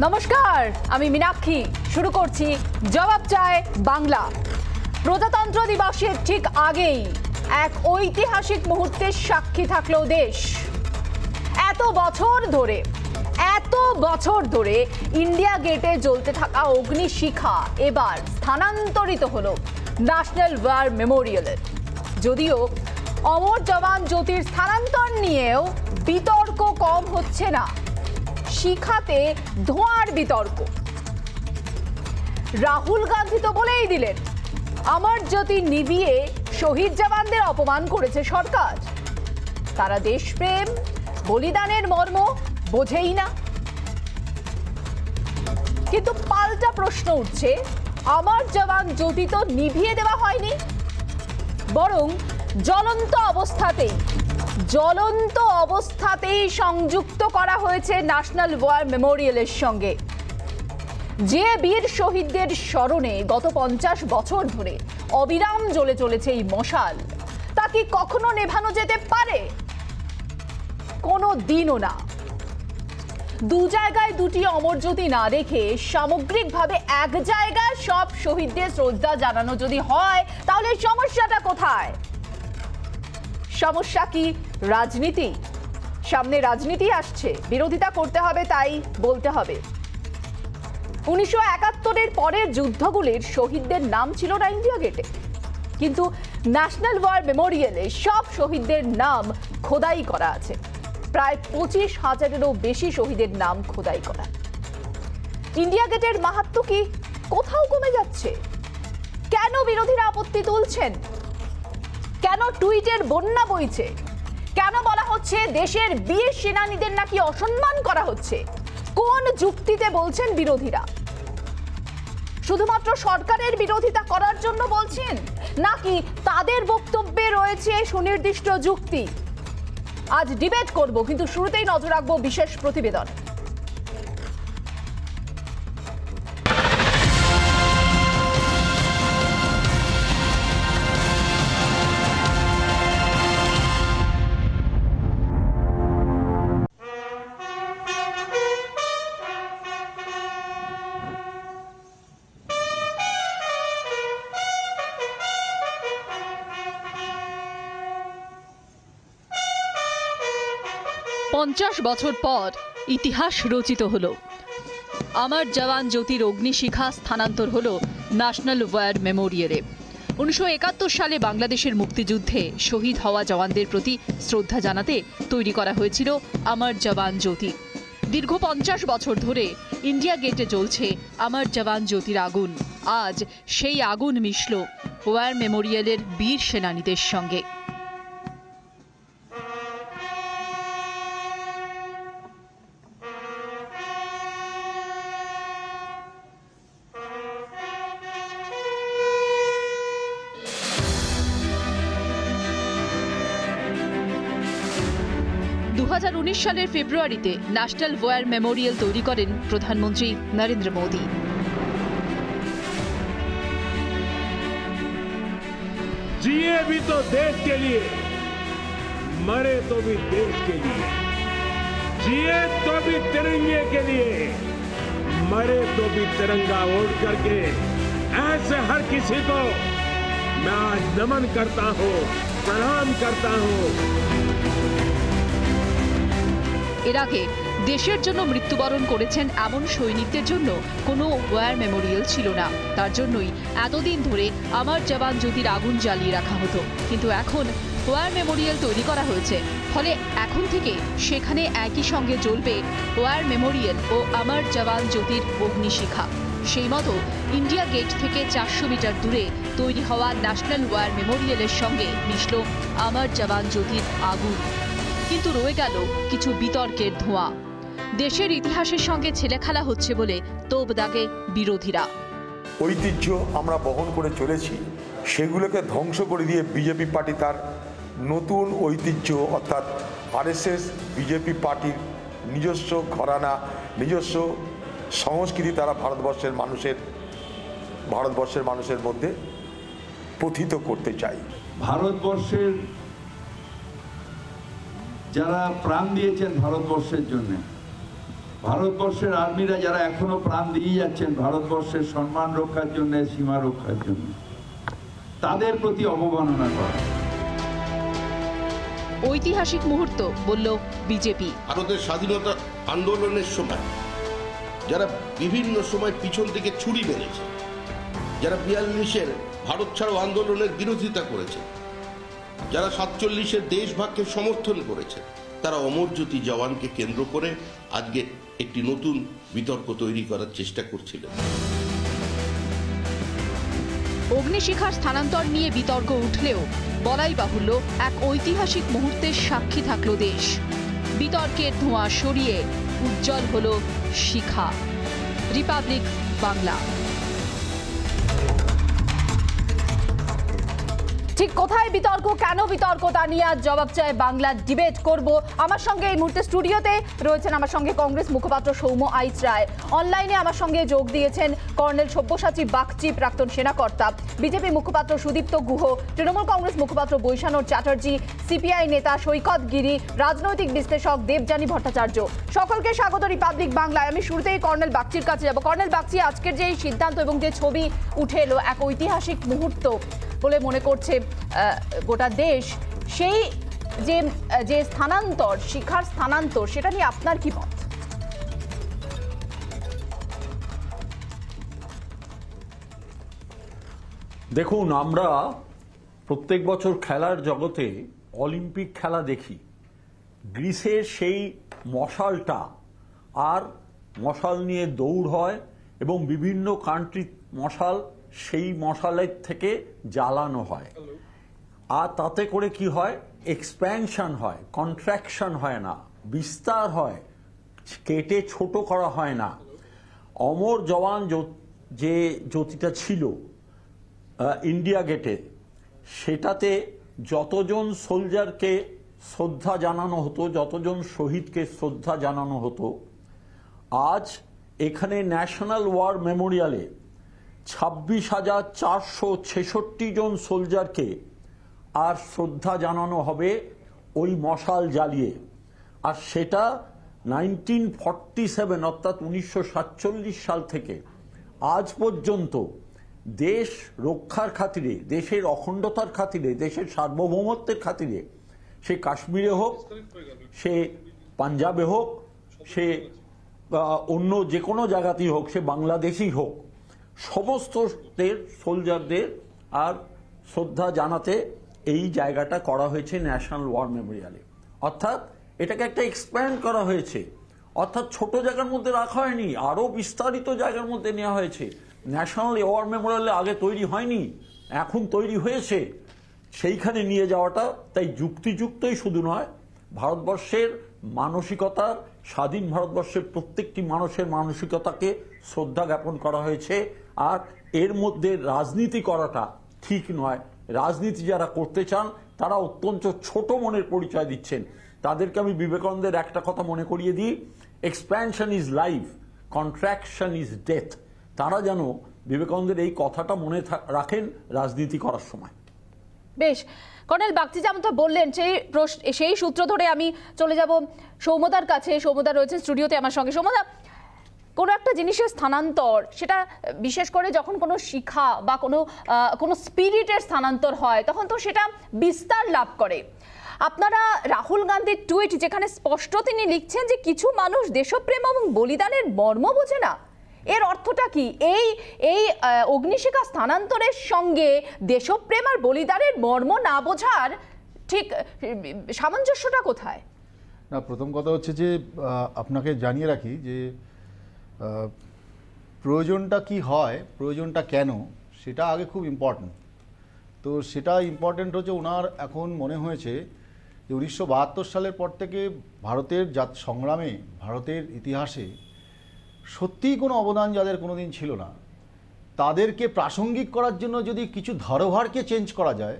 নমস্কার, আমি মীনাক্ষী। শুরু করছি জবাব চায় বাংলা। প্রজাতন্ত্র দিবসের ঠিক আগেই এক ঐতিহাসিক মুহূর্তের সাক্ষী থাকলো দেশ। এত বছর ধরে ইন্ডিয়া গেটে জ্বলতে থাকা অগ্নিশিখা এবার স্থানান্তরিত হলো ন্যাশনাল ওয়ার মেমোরিয়ালে। যদিও অমর জওয়ান জ্যোতির স্থানান্তর নিয়েও বিতর্ক কম হচ্ছে না। শিখাতে ধোঁয়ার বিতর্ক। রাহুল গান্ধী তো বলেই দিলেন, অমর জ্যোতি নিভিয়ে শহীদ জওয়ানদের অপমান করেছে সরকার। তারা দেশপ্রেম বলিদানের মর্ম বোঝেই না। কিন্তু পাল্টা প্রশ্ন উঠছে, অমর জওয়ান জ্যোতি তো নিভিয়ে দেওয়া হয়নি, বরং জ্বলন্ত অবস্থাতেই সংযুক্ত করা হয়েছে ন্যাশনাল ওয়ার মেমোরিয়ালের সঙ্গে। যে বীর শহীদদের স্মরণে গত 50 বছর ধরে অবিরাম জ্বলে চলেছে এই মশাল, তা কি কখনো নেভানো যেতে পারে? কোনো দিনও না। দু জায়গায় দুটি অমর জ্যোতি না রেখে সামগ্রিকভাবে এক জায়গায় সব শহীদদের শ্রদ্ধা জানানো যদি হয়, তাহলে সমস্যাটা কোথায়? সমস্যা কি রাজনীতি? সামনে রাজনীতি আসছে, বিরোধিতা করতে হবে, তাই বলতে হবে। 1971-এর পরের যুদ্ধগুলির শহীদদের নাম ছিল না ইন্ডিয়া গেটে, কিন্তু ন্যাশনাল ওয়ার মেমোরিয়ালে সব শহীদদের নাম খোদাই করা আছে। প্রায় 25,000-এরও বেশি শহীদের নাম খোদাই করা। ইন্ডিয়া গেটের মাহাত্ম্য কি কোথাও কমে যাচ্ছে? কেন বিরোধীরা আপত্তি তুলছেন? কেন টুইটের বন্যা বইছে? কেন বলা হচ্ছে দেশের বীর সেনানীদের নাকি অসম্মান করা হচ্ছে? কোন যুক্তিতে বলছেন বিরোধীরা? শুধুমাত্র সরকারের বিরোধিতা করার জন্য বলছেন, নাকি তাদের বক্তব্যে রয়েছে সুনির্দিষ্ট যুক্তি? আজ ডিবেট করব, কিন্তু শুরুতেই নজর রাখবো বিশেষ প্রতিবেদন। পঞ্চাশ বছর পর ইতিহাস রচিত হলো। অমর জওয়ান জ্যোতির অগ্নিশিখা স্থানান্তর হলো ন্যাশনাল ওয়ার মেমোরিয়ালে। 1971 সালে বাংলাদেশের মুক্তিযুদ্ধে শহীদ হওয়া জওয়ানদের প্রতি শ্রদ্ধা জানাতে তৈরি করা হয়েছিল অমর জওয়ান জ্যোতি। দীর্ঘ 50 বছর ধরে ইন্ডিয়া গেটে জ্বলছে অমর জওয়ান জ্যোতির আগুন। আজ সেই আগুন মিশল ওয়ার মেমোরিয়ালের বীর সেনানীদের সঙ্গে। সালের ফেব্রুয়ারিতে ন্যাশনাল ওয়ার মেমোরিয়াল তৈরি করেন প্রধানমন্ত্রী নরেন্দ্র মোদী। जिए भी तो देश के लिए, मरे तो भी देश के लिए, जिए तो भी तिरंगे के लिए, मरे तो भी तिरंगा ओढ़ करके, ऐसे हर किसी को मैं आज नमन करता हूं, प्रणाम करता हूं। এর আগে দেশের জন্য মৃত্যুবরণ করেছেন এমন সৈনিকদের জন্য কোনো ওয়ার মেমোরিয়াল ছিল না। তার জন্যই এতদিন ধরে অমর জওয়ান জ্যোতির আগুন জ্বালিয়ে রাখা হতো। কিন্তু এখন ওয়ার মেমোরিয়াল তৈরি করা হয়েছে, ফলে এখন থেকে সেখানে একই সঙ্গে জ্বলবে ওয়ার মেমোরিয়াল ও অমর জওয়ান জ্যোতির অগ্নিশিখা। সেই মতো ইন্ডিয়া গেট থেকে 400 মিটার দূরে তৈরি হওয়া ন্যাশনাল ওয়ার মেমোরিয়ালের সঙ্গে মিশল অমর জওয়ান জ্যোতির আগুন। কিন্তু রয়ে গেল কিছু বিতর্কের ধোঁয়া। দেশের ইতিহাসের সঙ্গে ছেলেখেলা হচ্ছে বলে তোপ দাগে বিরোধীরা। ঐতিহ্য আমরা বহন করে চলেছি, সেগুলোকে ধ্বংস করে দিয়ে বিজেপি পার্টি তার নতুন ঐতিহ্য অর্থাৎ আরএসএস বিজেপি পার্টির নিজস্ব ঘরানা, নিজস্ব সংস্কৃতি তারা ভারতবর্ষের মানুষের মধ্যে প্রথিত করতে চায়। ভারতবর্ষের যারা প্রাণ দিয়েছেন ভারতবর্ষের জন্য, ভারতবর্ষের আর্মিরা যারা এখনো প্রাণ দিয়ে যাচ্ছেন ভারতবর্ষের সম্মান রক্ষার জন্য, সীমা রক্ষার জন্য, তাদের প্রতি অবমাননা করা। ঐতিহাসিক মুহূর্ত বলল বিজেপি। ভারতের স্বাধীনতা আন্দোলনের সময় যারা বিভিন্ন সময় পিছন থেকে ছুরি মেরেছে, যারা 42-এর ভারত ছাড়ো আন্দোলনের বিরোধিতা করেছে, যারা 47-এর দেশভাগকে সমর্থন করেছে, তারা অমর জ্যোতি জওয়ানকে কেন্দ্র করে আজকে একটি নতুন বিতর্ক তৈরি করার চেষ্টা করছিলেন। অগ্নিশিখার স্থানান্তর নিয়ে বিতর্ক উঠলেও বলাই বাহুল্য এক ঐতিহাসিক মুহূর্তের সাক্ষী থাকল দেশ। বিতর্কের ধোঁয়া সরিয়ে উজ্জ্বল হল শিখা। রিপাবলিক বাংলা। ঠিক কোথায় বিতর্ক, কেন বিতর্ক, তা নিয়ে আজ জবাব চায় বাংলা ডিবেট করব। আমার সঙ্গে এই মুহূর্তে স্টুডিওতে রয়েছেন আমার সঙ্গে কংগ্রেস মুখপাত্র সৌম্য আইচ রায়। অনলাইনে আমার সঙ্গে যোগ দিয়েছেন কর্নেল সব্যসাচী বাগচি, প্রাক্তন সেনাকর্তা, বিজেপি মুখপাত্র সুদীপ্ত গুহ, তৃণমূল কংগ্রেস মুখপাত্র বৈশানর চ্যাটার্জি, সিপিআই নেতা সৈকত গিরি, রাজনৈতিক বিশ্লেষক দেবযানী ভট্টাচার্য। সকলকে স্বাগত রিপাবলিক বাংলায়। আমি শুরুতেই কর্নেল বাগচির কাছে যাব। কর্নেল বাগচি, আজকের যে সিদ্ধান্ত এবং যে ছবি উঠে এলো, এক ঐতিহাসিক মুহূর্ত বলে মনে করছে গোটা দেশ, সেই যে স্থানান্তর, শিখার স্থানান্তর, সেটা নিয়ে আপনার কি মত? দেখুন, আমরা প্রত্যেক বছর খেলার জগতে অলিম্পিক খেলা দেখি। গ্রিসের সেই মশালটা, আর মশাল নিয়ে দৌড় হয় এবং বিভিন্ন কান্ট্রির মশাল সেই মশালের থেকে জ্বালানো হয়, আর তাতে করে কি হয়, এক্সপ্যানশন হয়, কন্ট্রাকশন হয় না, বিস্তার হয়, কেটে ছোট করা হয় না। অমর জওয়ান যে জ্যোতিটা ছিল ইন্ডিয়া গেটে, সেটাতে যতজন সোলজারকে শ্রদ্ধা জানানো হতো, যতজন শহীদকে শ্রদ্ধা জানানো হতো, আজ এখানে ন্যাশনাল ওয়ার মেমোরিয়ালে 26,466 জন সোলজারকে আর শ্রদ্ধা জানানো হবে ওই মশাল জ্বালিয়ে। আর সেটা 1947 অর্থাৎ 1947 সাল থেকে আজ পর্যন্ত দেশ রক্ষার খাতিরে, দেশের অখণ্ডতার খাতিরে, দেশের সার্বভৌমত্বের খাতিরে, সে কাশ্মীরে হোক, সে পাঞ্জাবে হোক, সে অন্য যে কোনো জায়গাতেই হোক, সে বাংলাদেশই হোক, সমস্ত সোলজারদের আর শ্রদ্ধা জানাতে এই জায়গাটা করা হয়েছে ন্যাশনাল ওয়ার মেমোরিয়ালে। অর্থাৎ এটাকে একটা এক্সপ্যান্ড করা হয়েছে, অর্থাৎ ছোট জায়গার মধ্যে রাখা হয়নি, আরও বিস্তারিত জায়গার মধ্যে নেওয়া হয়েছে। ন্যাশনাল ওয়ার মেমোরিয়ালে আগে তৈরি হয়নি, এখন তৈরি হয়েছে। সেইখানে নিয়ে যাওয়াটা তাই যুক্তিযুক্তই শুধু নয়, ভারতবর্ষের মানসিকতার, স্বাধীন ভারতবর্ষের প্রত্যেকটি মানুষের মানসিকতাকে শ্রদ্ধা জ্ঞাপন করা হয়েছে। আর এর মধ্যে রাজনীতি করাটা ঠিক নয়। রাজনীতি যারা করতে চান তারা অত্যন্ত ছোট মনের পরিচয় দিচ্ছেন। তাদেরকে আমি বিবেকানন্দের একটা কথা মনে করিয়ে দিই, expansion is life, contraction is death. তারা যেন বিবেকানন্দের এই কথাটা মনে রাখেন রাজনীতি করার সময়। বেশ, কর্নেল বাগচি যেমনটা বললেন, সেই সূত্র ধরে আমি চলে যাব সৌম্যদার কাছে। সৌম্যদা রয়েছেন স্টুডিওতে আমার সঙ্গে। সৌম্যদা, কোনো একটা জিনিসের স্থানান্তর, সেটা বিশেষ করে যখন কোনো শিখা বা কোনো স্পিরিটের স্থানান্তর হয়, তখন তো সেটা বিস্তার লাভ করে। আপনারা রাহুল গান্ধীর টুইট, যেখানে স্পষ্ট তিনি লিখছেন যে কিছু মানুষ দেশপ্রেম এবং বলিদানের মর্ম বোঝে না, এর অর্থটা কি? এই অগ্নিশিখা স্থানান্তরের সঙ্গে দেশপ্রেম আর বলিদানের মর্ম না বোঝার ঠিক সামঞ্জস্যটা কোথায়? না, প্রথম কথা হচ্ছে যে আপনাকে জানিয়ে রাখি যে প্রয়োজনটা কি হয়, প্রয়োজনটা কেন, সেটা আগে খুব ইম্পর্ট্যান্ট। তো সেটা ইম্পর্ট্যান্ট হচ্ছে ওনার এখন মনে হয়েছে যে 1972 সালের পর থেকে ভারতের সংগ্রামে, ভারতের ইতিহাসে সত্যিই কোনো অবদান যাদের কোনো দিন ছিল না, তাদেরকে প্রাসঙ্গিক করার জন্য যদি কিছু ধরোহরকে চেঞ্জ করা যায়,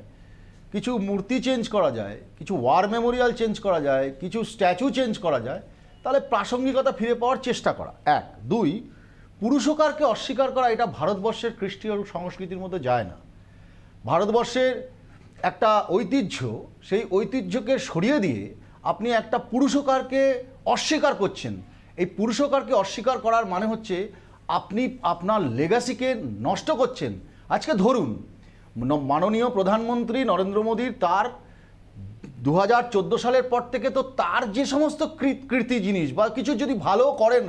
কিছু মূর্তি চেঞ্জ করা যায়, কিছু ওয়ার মেমোরিয়াল চেঞ্জ করা যায়, কিছু স্ট্যাচু চেঞ্জ করা যায়, তাহলে প্রাসঙ্গিকতা ফিরে পাওয়ার চেষ্টা করা। এক। দুই, পুরুষকারকে অস্বীকার করা, এটা ভারতবর্ষের কৃষ্টি ও সংস্কৃতির মধ্যে যায় না। ভারতবর্ষের একটা ঐতিহ্য, সেই ঐতিহ্যকে সরিয়ে দিয়ে আপনি একটা পুরুষকারকে অস্বীকার করছেন, এই পুরুষকারকে অস্বীকার করার মানে হচ্ছে আপনি আপনার লেগাসিকে নষ্ট করছেন। আজকে ধরুন মাননীয় প্রধানমন্ত্রী নরেন্দ্র মোদী তার 2014 সালের পর থেকে তো তার যে সমস্ত কৃতি জিনিস বা কিছু যদি ভালো করেন,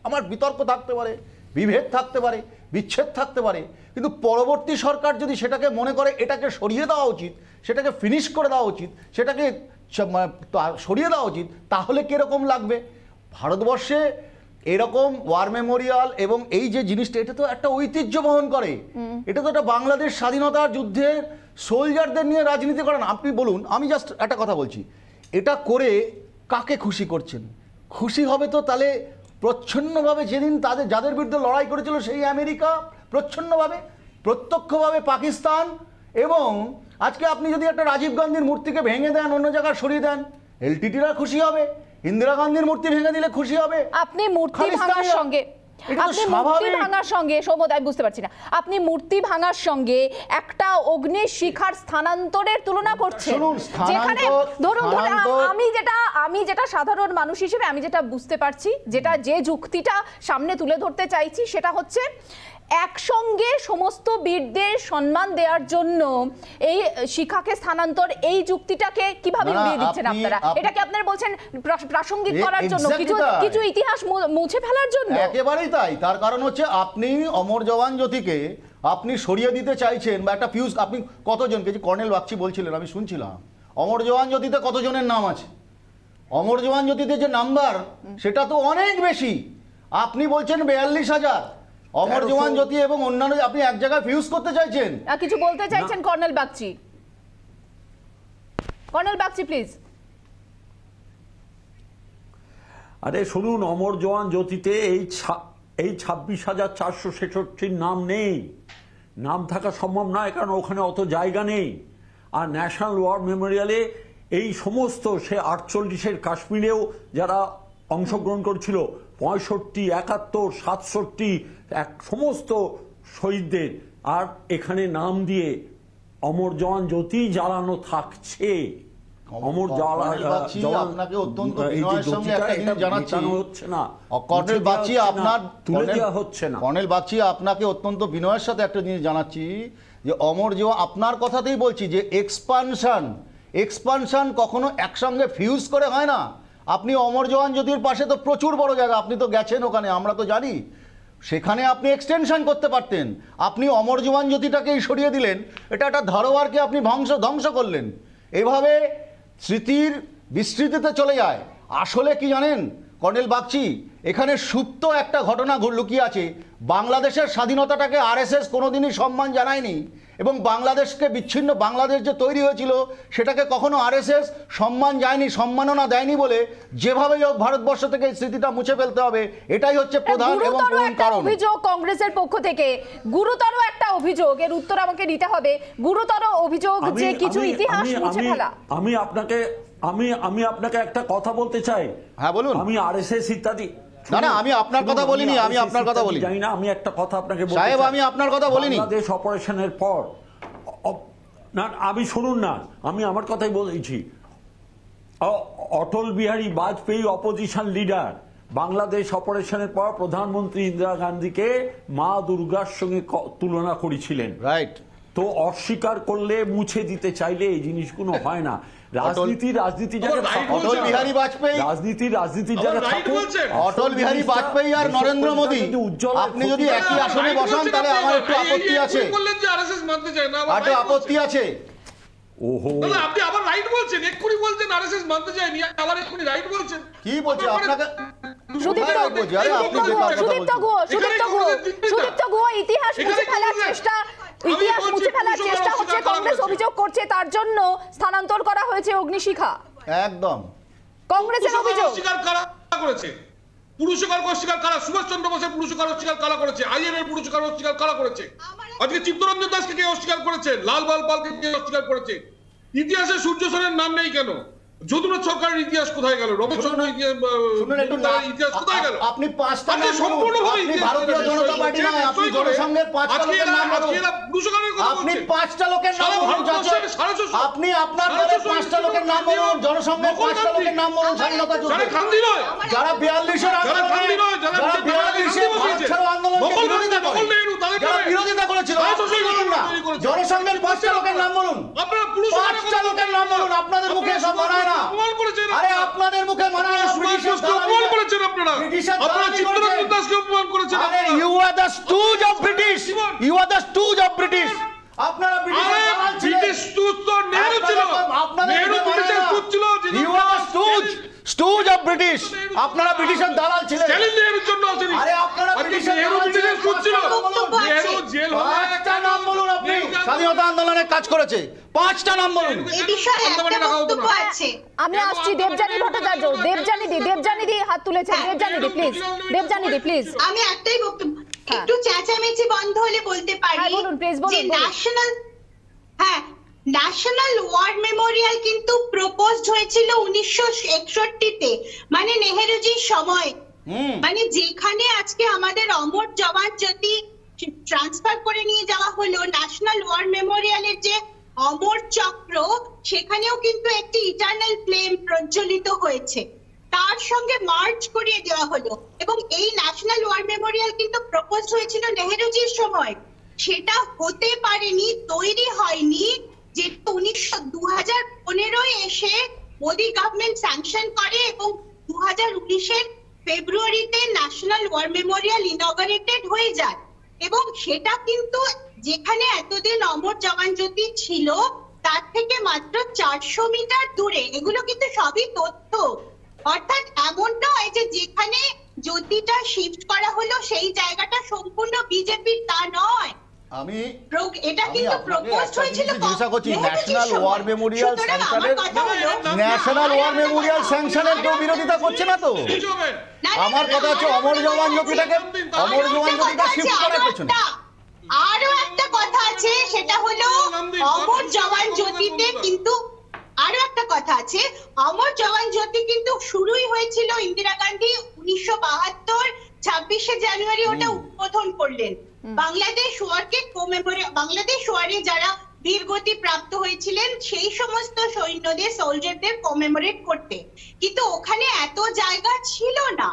আমার বিতর্ক থাকতে পারে, বিভেদ থাকতে পারে, বিচ্ছেদ থাকতে পারে, কিন্তু পরবর্তী সরকার যদি সেটাকে মনে করে এটাকে সরিয়ে দেওয়া উচিত, সেটাকে ফিনিশ করে দেওয়া উচিত, সেটাকে সরিয়ে দেওয়া উচিত, তাহলে কীরকম লাগবে? ভারতবর্ষে এরকম ওয়ার মেমোরিয়াল এবং এই যে জিনিসটা, এটা তো একটা ঐতিহ্য বহন করে। এটা তো একটা বাংলাদেশ স্বাধীনতার যুদ্ধের সোলজারদের নিয়ে রাজনীতি করেন। আপনি বলুন, আমি জাস্ট একটা কথা বলছি, এটা করে কাকে খুশি করছেন? খুশি হবে তো তাহলে প্রচ্ছন্নভাবে যেদিন যাদের বিরুদ্ধে লড়াই করেছিল সেই আমেরিকা, প্রচ্ছন্নভাবে প্রত্যক্ষভাবে পাকিস্তান, এবং আজকে আপনি যদি একটা রাজীব গান্ধীর মূর্তিকে ভেঙে দেন, অন্য জায়গায় সরিয়ে দেন, এলটিটিরা খুশি হবে, ইন্দিরা গান্ধীর মূর্তি ভেঙে দিলে খুশি হবে। আপনি মূর্তি ভাঙার সঙ্গে সৌমদ, আমি বুঝতে পারছি না, আপনি মূর্তি ভাঙার সঙ্গে একটা অগ্নিশিখার স্থানান্তরের তুলনা করছেন, যেখানে ধরুন আমি যেটা সাধারণ মানুষ হিসেবে আমি যেটা বুঝতে পারছি, যে যুক্তিটা সামনে তুলে ধরতে চাইছি, সেটা হচ্ছে একসঙ্গে সমস্ত বীরদের সম্মান দেওয়ার জন্য এই শিখাকে স্থানান্তর, এই যুক্তিটাকে কিভাবে উড়িয়ে দিচ্ছেন আপনারা? এটাকে আপনারা বলছেন প্রাসঙ্গিক করার জন্য, কিছু ইতিহাস মুছে ফেলার জন্য? একেবারেই তাই। তার কারণ হচ্ছে আপনি অমর জওয়ান জ্যোতিকে আপনি সরিয়ে দিতে চাইছেন, বা একটা ফিউজ, আপনি কতজনকে, যে কর্নেল বাগচি বলছিলেন, আমি শুনছিলাম অমর জওয়ান জ্যোতিতে কতজনের নাম আছে, অমর জওয়ান জ্যোতিতে যে নাম্বার সেটা তো অনেক বেশি। আপনি বলছেন 42,000 অমর জওয়ান জ্যোতি এবং অন্যান্য, আপনি এক জায়গায় ফিউজ করতে চাইছেন। কিছু বলতে চাইছেন colonel Bagchi? Colonel Bagchi please. আরে শুনুন, অমর জওয়ান জ্যোতিতে এই 26,466 নাম নেই, নাম থাকা সম্ভব নয়, কারণ ওখানে অত জায়গা নেই। আর ন্যাশনাল ওয়ার মেমোরিয়ালে এই সমস্ত, সে 48-এর কাশ্মীরেও যারা অংশগ্রহণ করছিল, 65, 71, 67 সমস্ত শহীদদের, আর এখানে নাম দিয়ে অমর জওয়ান জ্যোতি জ্বালানো থাকছে। অমর আপনাকে অত্যন্ত বিনয়ের সঙ্গে একটা জিনিস জানাচ্ছি, হচ্ছে না কর্নেল বাগচি, আপনার তুলে দেওয়া হচ্ছে না। কর্নেল বাগচি, আপনাকে অত্যন্ত বিনয়ের সাথে একটা জিনিস জানাচ্ছি, যে অমর জওয়ান, আপনার কথাতেই বলছি যে এক্সপানশন কখনো একসঙ্গে ফিউজ করে হয় না। আপনি অমর জওয়ান জ্যোতির পাশে তো প্রচুর বড় জায়গা, আপনি তো গেছেন ওখানে, আমরা তো জানি, সেখানে আপনি এক্সটেনশন করতে পারতেন। আপনি অমর জওয়ান জ্যোতিটাকেই সরিয়ে দিলেন, এটা একটা ধারোয়ারকে আপনি ধ্বংস করলেন। এভাবে স্মৃতির বিস্মৃতিতে চলে যায়। আসলে কি জানেন কর্নেল বাগচি, এখানে সুপ্ত একটা ঘটনা লুকিয়ে আছে। বাংলাদেশের স্বাধীনতাটাকে আরএসএস কোনোদিনই সম্মান জানায়নি, এবং বাংলাদেশকে বিচ্ছিন্ন বাংলাদেশ যে তৈরি হয়েছিল সেটাকে কখনো আরএসএস সম্মান যায়নি, সম্মাননা দেয়নি বলে যেভাবে হোক ভারতবর্ষ থেকে এই স্মৃতিটা মুছে ফেলতে হবে, এটাই হচ্ছে প্রধান এবং প্রধান কারণ। অভিযোগ কংগ্রেসের পক্ষ থেকে, গুরুতর একটা অভিযোগ, এর উত্তর আমাকে দিতে হবে, গুরুতর অভিযোগ যে কিছু ইতিহাস মুছে ফেলা। আমি আপনাকে একটা কথা বলতে চাই। হ্যাঁ বলুন। আমি আরএসএস ইত্যাদি, না আমি আপনার কথা বলিনি, আমি আপনার কথা বলি জানি না। আমি একটা কথা আপনাকে বলতে চাই সাহেব, আমি আপনার কথা বলিনি। বাংলাদেশ অপারেশনের পর, না আমি শুনুন না, আমি আমার কথাই বলেছি। অটল বিহারী বাজপেয়ী অপোজিশন লিডার বাংলাদেশ অপারেশনের পর প্রধানমন্ত্রী ইন্দিরা গান্ধীকে মা দুর্গার সঙ্গে তুলনা করেছিলেন, রাইট? তো অস্বীকার করলে, মুছে দিতে চাইলে এই জিনিসগুলো হয় না। রাজনীতির অটল বিহারী বাজপেয়ী, রাজনীতির জায়গা থাকে। অটল বিহারী বাজপেয়ী আর নরেন্দ্র মোদী, আপনি যদি একই আসনে বসান তাহলে আমার একটু আপত্তি আছে, একটু আপত্তি আছে। ওহো, আপনি আবার রাইট বলছেন, এক্ষুনি বলছেন আরএসএস মানতে চায়নি, আবার এক্ষুনি রাইট বলছেন। কি বলছি আপনাকে? সুদীপ্ত গুহ, ইতিহাস মুছে ফেলার চেষ্টা হচ্ছে, কংগ্রেস অভিযোগ করছে তার জন্য স্থানান্তর করা হয়েছে অগ্নিশিখা। একদম কংগ্রেসের অভিযোগ। পুরস্কার অস্বীকার করা, সুভাষচন্দ্র বোসের পুরস্কার অস্বীকার করা করেছে, আইএনএর পুরস্কার অস্বীকার করা করেছে, আজকে চিত্তরঞ্জন দাসকে কে অস্বীকার করেছে, লাল বাল পালকে কে অস্বীকার করেছে। ইতিহাসে সূর্য সেনের নাম নেই কেন? যদুনাথ সরকারের ইতিহাস কোথায় গেল? রমেশ চন্দ্র ইতিহাস কোথায় গেল? আপনি পাঁচটা আজকে সম্পূর্ণভাবে আপনি ভারতীয় জনতা পার্টি নয়, আপনি জনসংঘের পাঁচটা লোকের নাম বলুন। আপনি পাঁচটা লোকের নাম বলুন। আপনি আপনার দলের পাঁচটা লোকের নাম বলুন, জনসংঘের পাঁচটা লোকের নাম বলুন। স্বাধীনতা যুদ্ধে যারা 42-এর আন্দোলনে, যারা 42-এ ভারত ছাড়ো আন্দোলনকে বিরোধিতা করেছিল, জনসংঘের পাঁচটা লোকের নাম বলুন। পাঁচটা লোকের নাম বলুন। আপনাদের মুখে সব মানায় না। আরে আপনাদের মুখে মানায় না। You are the stooge of British. You are the stooge of British. আপনারা ব্রিটিশের দালাল ছিলেন। You are the stooge of British. আপনারা ব্রিটিশের দালাল ছিলেন। আরে আপনারা ব্রিটিশের দালাল ছিলেন। পাঁচটা নাম বলুন। আপনি স্বাধীনতা আন্দোলনে কাজ করেছে, পাঁচটা নাম বলুন। এই বিষয়ে একটা বক্তব্য আছে। আমি আসছি দেবযানী ভট্টাচার্য। দেবযানী দি হাত তুলেছে। দেবযানী দি প্লিজ, দেবযানী দি প্লিজ। আমি একটাই বক্তব্য, একটু চেঁচামেচি বন্ধ হলে বলতে পারি যে ন্যাশনাল ওয়ার মেমোরিয়াল কিন্তু প্রপোজড হয়েছিল 1961-তে, মানে নেহেরুজির সময়। মানে যেখানে আজকে আমাদের অমর জওয়ান জ্যোতি ট্রান্সফার করে নিয়ে যাওয়া হলো, ন্যাশনাল ওয়ার মেমোরিয়ালের যে অমর চক্র, সেখানেও কিন্তু একটি ইটারনাল ফ্লেম প্রজ্বলিত হয়েছে, তার সঙ্গে মার্চ করিয়ে দেওয়া হলো। এবং এই ন্যাশনাল ওয়ার মেমোরিয়াল কিন্তু প্রপোজ হয়েছিল নেহেরুজির সময়, সেটা হতে পারেনি, তৈরি হয়নি। যে 2015 এসে মোদি গভর্নমেন্ট স্যাংশন করে এবং 2019-এর ফেব্রুয়ারিতে ন্যাশনাল ওয়ার মেমোরিয়াল ইনঅগারেটেড হয়ে যায়। এবং সেটা কিন্তু যেখানে এতদিন অমর জওয়ান জ্যোতি ছিল তার থেকে মাত্র 400 মিটার দূরে। এগুলো কিন্তু সবই তথ্য। অর্থাৎ এমন নয় যে যেখানে জ্যোতিটা শিফট করা হলো সেই জায়গাটা সম্পূর্ণ বিজেপির, তা নয়। এটা কিন্তু প্রপোজ হয়েছিল ন্যাশনাল ওয়ার মেমোরিয়াল স্যাংশনের, ন্যাশনাল ওয়ার মেমোরিয়াল স্যাংশনের কেউ বিরোধিতা করছে না তো। আমার কথা হচ্ছে অমর জওয়ান জ্যোতিটাকে, অমর জওয়ান জ্যোতিটা শিফট করার পেছনে আরো একটা কথা আছে, সেটা হলো অমর জওয়ান জ্যোতিতে কিন্তু আরো একটা কথা আছে। অমর জওয়ান জ্যোতি কিন্তু শুরুই হয়েছিল ইন্দিরা গান্ধী 1972 26শে জানুয়ারি ওটা উদ্বোধন করলেন। বাংলাদেশ ওয়ারে যারা বীরগতি প্রাপ্ত হয়েছিলেন সেই সমস্ত সৈন্যদের, সোলজারদের কমেমোরেট করতে, কিন্তু ওখানে এত জায়গা ছিল না।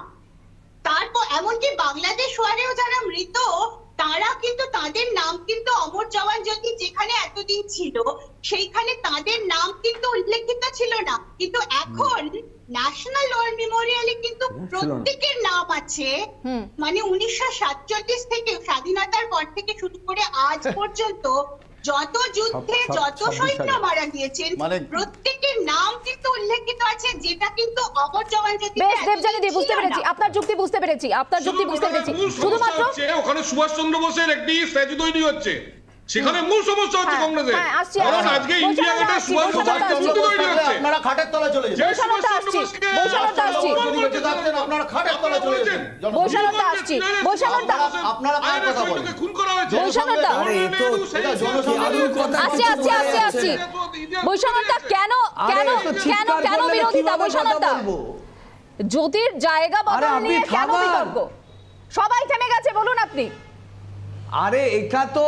তারপর এমনকি বাংলাদেশ ওয়ারেও যারা মৃত তারা কিন্তু তাদের নাম কিন্তু অমর জওয়ান জ্যোতি যেখানে এতদিন ছিল সেইখানে তাদের নাম কিন্তু উল্লেখিত ছিল না। কিন্তু এখন ন্যাশনাল ওয়ার মেমোরিয়ালে কিন্তু প্রত্যেকের নাম আছে। মানে 1947 থেকে, স্বাধীনতার পর থেকে শুরু করে আজ পর্যন্ত যত যুদ্ধে যত সৈন্য মারা গিয়েছেন প্রত্যেকের নাম কিন্তু উল্লেখিত আছে, যেটা কিন্তু অমর জওয়ান জ্যোতি। বেশ দেবযানী দি, বুঝতে পেরেছি আপনার যুক্তি, বুঝতে পেরেছি আপনার যুক্তি, বুঝতে পেরেছি। শুধুমাত্র ওখানে সুভাষ চন্দ্র বোসের একটি স্ট্যাচু তৈরি হচ্ছে, সেখানে মূল সমস্যা হচ্ছে কংগ্রেসের। কারণ আজকে ইন্ডিয়া গেটে সুভাষ চন্দ্র তৈরি হচ্ছে, আপনারা খাটের তলায় চলে যান। বৈশালতা আসছি আপনারা খাটের তলায় চলে যান। বৈশালতা আসছি, বৈশালতা আপনারা কার কথা বলেন? খুন করা হয়েছে। বৈশালতা আসছি। বৈশালতা কেন বিরোধিতা? বৈশালতা জ্যোতির জায়গা বদল নিয়ে কেন বিতর্ক? সবাই থেমে গেছে, বলুন আপনি। আরে এটা তো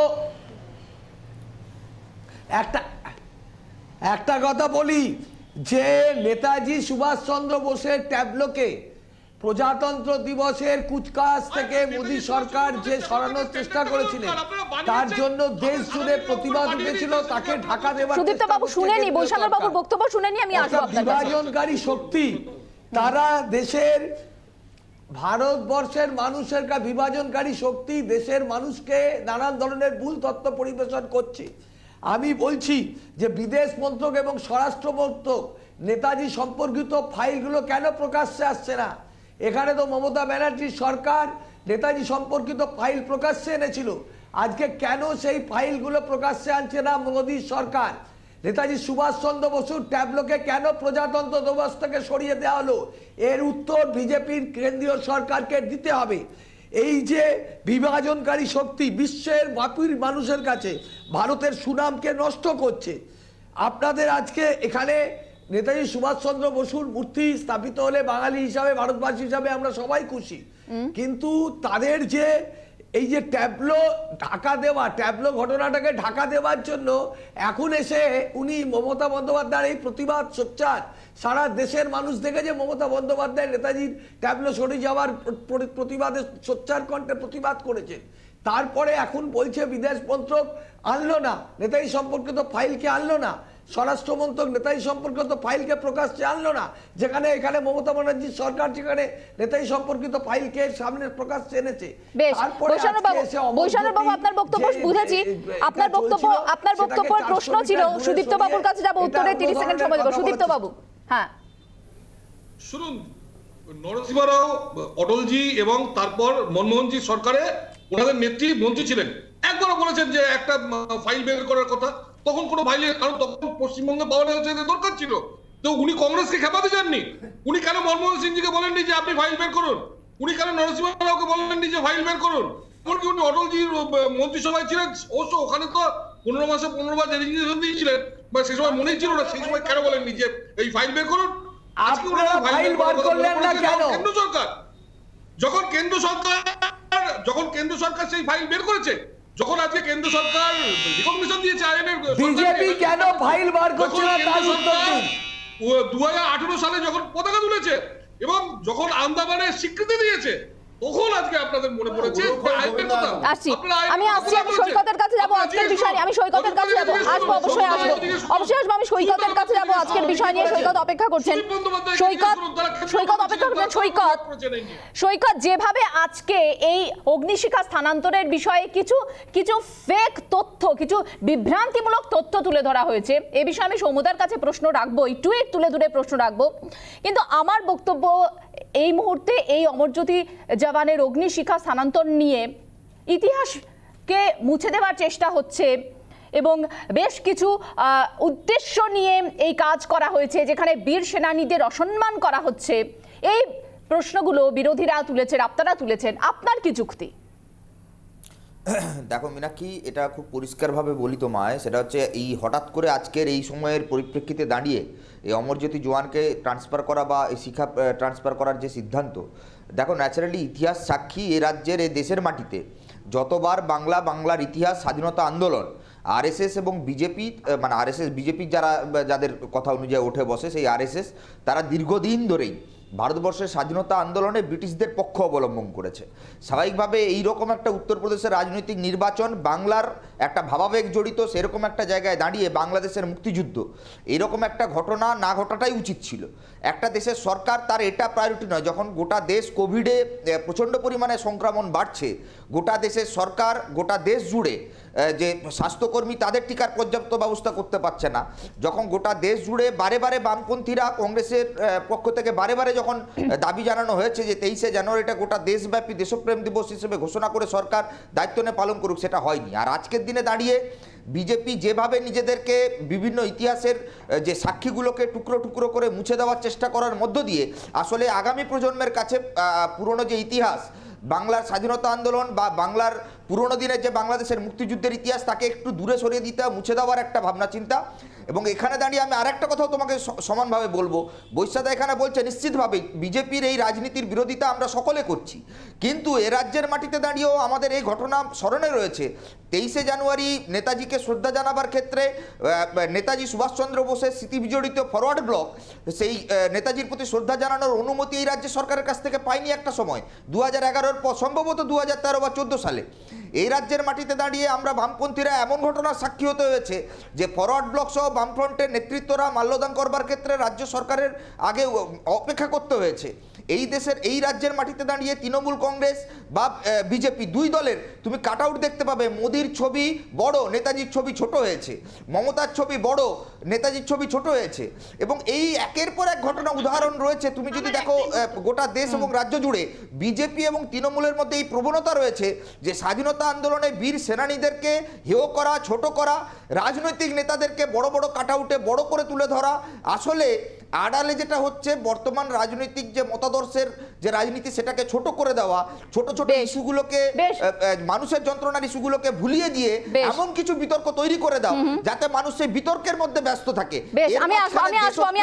একটা কথা বলি যে নেতাজি সুভাষচন্দ্র বোসের ট্যাবলোকে প্রজাতন্ত্র দিবসের কুচকাওয়াজ থেকে মোদী সরকার যে সরানোর চেষ্টা করেছিলেন তার জন্য দেশ জুড়ে প্রতিবাদ উঠেছিল, তাকে ঢাকা দেওয়ার। সুদীপ্ত বাবু শুনেনি, বৈশালর বাবুর বক্তব্য শুনেনি, আমি আসবো আপনার কাছে। বিভাজনকারী শক্তি তারা দেশের, ভারতবর্ষের মানুষের বিভাজনকারী শক্তি দেশের মানুষকে নানান ধরনের ভুল তথ্য পরিবেশন করছে। আমি বলছি যে বিদেশ মন্ত্রক এবং স্বরাষ্ট্র মন্ত্রক নেতাজি সম্পর্কিত ফাইলগুলো কেন প্রকাশ্যে আসছে না? এখানে তো মমতা ব্যানার্জির সরকার নেতাজি সম্পর্কিত ফাইল প্রকাশ্যে এনেছিল, আজকে কেন সেই ফাইলগুলো প্রকাশ্যে আনছে না মোদীর সরকার? নেতাজি সুভাষচন্দ্র বসুর ট্যাবলোকে কেন প্রজাতন্ত্র দিবস থেকে সরিয়ে দেওয়া হলো? এর উত্তর বিজেপির কেন্দ্রীয় সরকারকে দিতে হবে। এই যে বিভাজনকারী শক্তি বিশ্বের বাপুর মানুষের কাছে ভারতের সুনামকে নষ্ট করছে। আপনাদের আজকে এখানে নেতাজি সুভাষচন্দ্র বসুর মূর্তি স্থাপিত হলে বাঙালি হিসাবে, ভারতবাসী হিসাবে আমরা সবাই খুশি, কিন্তু তাদের যে এই যে ট্যাবলো ঢাকা দেওয়া, ট্যাবলো ঘটনাটাকে ঢাকা দেওয়ার জন্য এখন এসে উনি মমতা বন্দ্যোপাধ্যায়ের এই প্রতিবাদ সোচ্চার, সারা দেশের মানুষ দেখেছে মমতা বন্দ্যোপাধ্যায় নেতাজির ট্যাবলো সরে যাওয়ার প্রতিবাদে সোচ্চার কণ্ঠে প্রতিবাদ করেছেন। তারপরে এখন বলছে বিদেশ মন্ত্রক আনলো না, নেতাজি সম্পর্কিত ফাইলকে আনলো না, স্বরাষ্ট্রমন্ত্রক নেতাজি সম্পর্কিত ফাইলকে প্রকাশ্যে আনলো না, যেখানে এখানে মমতা ব্যানার্জির সরকার যেখানে নেতাজি সম্পর্কিত ফাইলকে সামনে প্রকাশ্যে এনেছে। আপনার বক্তব্য বুঝেছি, আপনার বক্তব্যের প্রশ্ন ছিল সুদীপ্ত বাবুর কাছে যাবো, উত্তরে 30 সেকেন্ড সময় দেব। সুদীপ্ত বাবু, হ্যাঁ শুনুন, নরসিংহ রাও, অটলজি এবং তারপর মনমোহনজি সরকারে ওনাদের নেত্রী মন্ত্রী ছিলেন, একবারও বলেছেন যে একটা ফাইল বের করার কথা, তখন কোনো ফাইলের, কারণ তখন পশ্চিমবঙ্গে পাওয়া দরকার ছিল, তো উনি কংগ্রেসকে খেপাতে যাননি। উনি কেন মনমোহন সিংজিকে বলেননি যে আপনি ফাইল বের করুন? উনি কেন নরসিংহ রাওকে বলেননি যে ফাইল বের করুন? এমনকি উনি অটলজির মন্ত্রিসভায় ছিলেন, অবশ্য ওখানে তো 15 মাসে 15 বার রেজিগনেশন দিয়েছিলেন, বা সেই সময় মনেই ছিল না, সেই সময় কেন বলেননি যে এই ফাইল বের করুন? আপনারা ফাইল বার করলেন না কেন? কেন্দ্র সরকার, যখন কেন্দ্র সরকার সেই ফাইল বের করেছে, যখন আজকে কেন্দ্র সরকার রিকগনিশন দিয়েছে আইএনএর, বিজেপি কেন ফাইল বার করছে না তার উত্তর দিন। 2018 সালে যখন পতাকা তুলেছে এবং যখন আন্দামানের স্বীকৃতি দিয়েছে, তখন আজকে আপনাদের মনে পড়েছে আমি সৈকতের কাছে যাবো আজকের বিষয় নিয়ে, আমি সৈকতের কাছে যাবো, আসবো, অবশ্যই আসবো, আমি সৈকতের কাছে যাবো আজকের বিষয় নিয়ে। সৈকত অপেক্ষা করছেন, সৈকত অপেক্ষা করছেন। সৈকত, যেভাবে আজকে এই অগ্নিশিখা স্থানান্তরের বিষয়ে কিছু ফেক তথ্য, কিছু বিভ্রান্তিমূলক তথ্য তুলে ধরা হয়েছে, এ বিষয়ে আমি সৌম্যদার কাছে প্রশ্ন রাখবো, এই টুইট তুলে ধরে প্রশ্ন রাখবো, কিন্তু আমার বক্তব্য এই মুহূর্তে এই অমরজ্যোতি জওয়ানের অগ্নিশিখা স্থানান্তর নিয়ে ইতিহাসকে মুছে দেওয়ার চেষ্টা হচ্ছে এবং বেশ কিছু উদ্দেশ্য নিয়ে এই কাজ করা হয়েছে, যেখানে বীর সেনানীদের অসম্মান করা হচ্ছে। এই প্রশ্নগুলো বিরোধীরা তুলেছেন, আপনারা তুলেছেন, আপনার কি যুক্তি? দেখো মীনাক্ষী, এটা খুব পরিষ্কারভাবে বলি তোমায়, সেটা হচ্ছে এই হঠাৎ করে আজকের এই সময়ের পরিপ্রেক্ষিতে দাঁড়িয়ে এই অমরজ্যোতি জওয়ানকে ট্রান্সফার করা বা এই শিক্ষা ট্রান্সফার করার যে সিদ্ধান্ত, দেখো ন্যাচারালি ইতিহাস সাক্ষী এ রাজ্যের, এই দেশের মাটিতে যতবার বাংলার ইতিহাস, স্বাধীনতা আন্দোলন, আরএসএস এবং বিজেপি, মানে আরএসএস বিজেপি যাদের কথা অনুযায়ী ওঠে বসে, সেই আরএসএস তারা দীর্ঘদিন ধরেই ভারতবর্ষের স্বাধীনতা আন্দোলনে ব্রিটিশদের পক্ষ অবলম্বন করেছে। স্বাভাবিকভাবে এইরকম একটা উত্তরপ্রদেশের রাজনৈতিক নির্বাচন, বাংলার একটা ভাবাবেগ জড়িত, সেরকম একটা জায়গায় দাঁড়িয়ে বাংলাদেশের মুক্তিযুদ্ধ, এরকম একটা ঘটনা না ঘটাটাই উচিত ছিল। একটা দেশের সরকার, তার এটা প্রায়োরিটি নয়, যখন গোটা দেশ কোভিডে প্রচণ্ড পরিমাণে সংক্রমণ বাড়ছে, গোটা দেশের সরকার গোটা দেশ জুড়ে যে স্বাস্থ্যকর্মী তাদের টিকার পর্যাপ্ত ব্যবস্থা করতে পারছে না, যখন গোটা দেশ জুড়ে বারে বারে বামপন্থীরা কংগ্রেসের পক্ষ থেকে বারে বারে যখন দাবি জানানো হয়েছে যে 23শে জানুয়ারিটা গোটা দেশব্যাপী দেশপ্রেম দিবস হিসেবে ঘোষণা করে সরকার দায়িত্ব নিয়ে পালন করুক, সেটা হয়নি। আর আজকের দিনে দাঁড়িয়ে বিজেপি যেভাবে নিজেদেরকে বিভিন্ন ইতিহাসের যে সাক্ষীগুলোকে টুকরো টুকরো করে মুছে দেওয়ার চেষ্টা করার মধ্য দিয়ে আসলে আগামী প্রজন্মের কাছে পুরনো যে ইতিহাস, বাংলার স্বাধীনতা আন্দোলন বা বাংলার পুরনো দিনের যে বাংলাদেশের মুক্তিযুদ্ধের ইতিহাস, তাকে একটু দূরে সরিয়ে দিতে, মুছে দেওয়ার একটা ভাবনা চিন্তা। এবং এখানে দাঁড়িয়ে আমি আরেকটা কথাও তোমাকে সমানভাবে বলবো, বৈশ্যাদা এখানে বলছে নিশ্চিতভাবেই বিজেপির এই রাজনীতির বিরোধিতা আমরা সকলে করছি, কিন্তু এ রাজ্যের মাটিতে দাঁড়িয়েও আমাদের এই ঘটনা স্মরণে রয়েছে। 23শে জানুয়ারি নেতাজিকে শ্রদ্ধা জানাবার ক্ষেত্রে নেতাজি সুভাষচন্দ্র বোসের স্মৃতিবিজড়িত ফরওয়ার্ড ব্লক, সেই নেতাজির প্রতি শ্রদ্ধা জানানোর অনুমতি এই রাজ্য সরকারের কাছ থেকে পায়নি একটা সময়, 2011-এর পর, সম্ভবত 2013 বা 14 সালে। এই রাজ্যের মাটিতে দাঁড়িয়ে আমরা বামপন্থীরা এমন ঘটনার সাক্ষী হতে হয়েছে যে ফরওয়ার্ড ব্লক সহ বামফ্রন্টের নেতৃত্বরা মাল্যদান করবার ক্ষেত্রে রাজ্য সরকারের আগে অপেক্ষা করতে হয়েছে। এই দেশের, এই রাজ্যের মাটিতে দাঁড়িয়ে তৃণমূল কংগ্রেস বা বিজেপি দুই দলের তুমি কাট আউট দেখতে পাবে, মোদির ছবি বড়, নেতাজির ছবি ছোট হয়েছে, মমতার ছবি বড়, নেতাজির ছবি ছোট হয়েছে। এবং এই একের পর এক ঘটনা উদাহরণ রয়েছে। তুমি যদি দেখো গোটা দেশ এবং রাজ্য জুড়ে বিজেপি এবং তৃণমূলের মধ্যে এই প্রবণতা রয়েছে যে স্বাধীনতা আন্দোলনে বীর সেনানীদেরকে হেয় করা, ছোট করা, রাজনৈতিক নেতাদেরকে বড় বড় কাট আউটে বড় করে তুলে ধরা। আসলে আড়ালে যেটা হচ্ছে বর্তমান রাজনৈতিক যে মতাদর্শের যে রাজনীতি সেটাকে ছোট করে দেওয়া, ছোট ছোট ইস্যুগুলোকে মানুষের যন্ত্রণার ইস্যুগুলোকে ভুলিয়ে দিয়ে এমন কিছু বিতর্ক তৈরি করে দাও যাতে মানুষ সেই বিতর্কের মধ্যে ব্যস্ত থাকে। আমি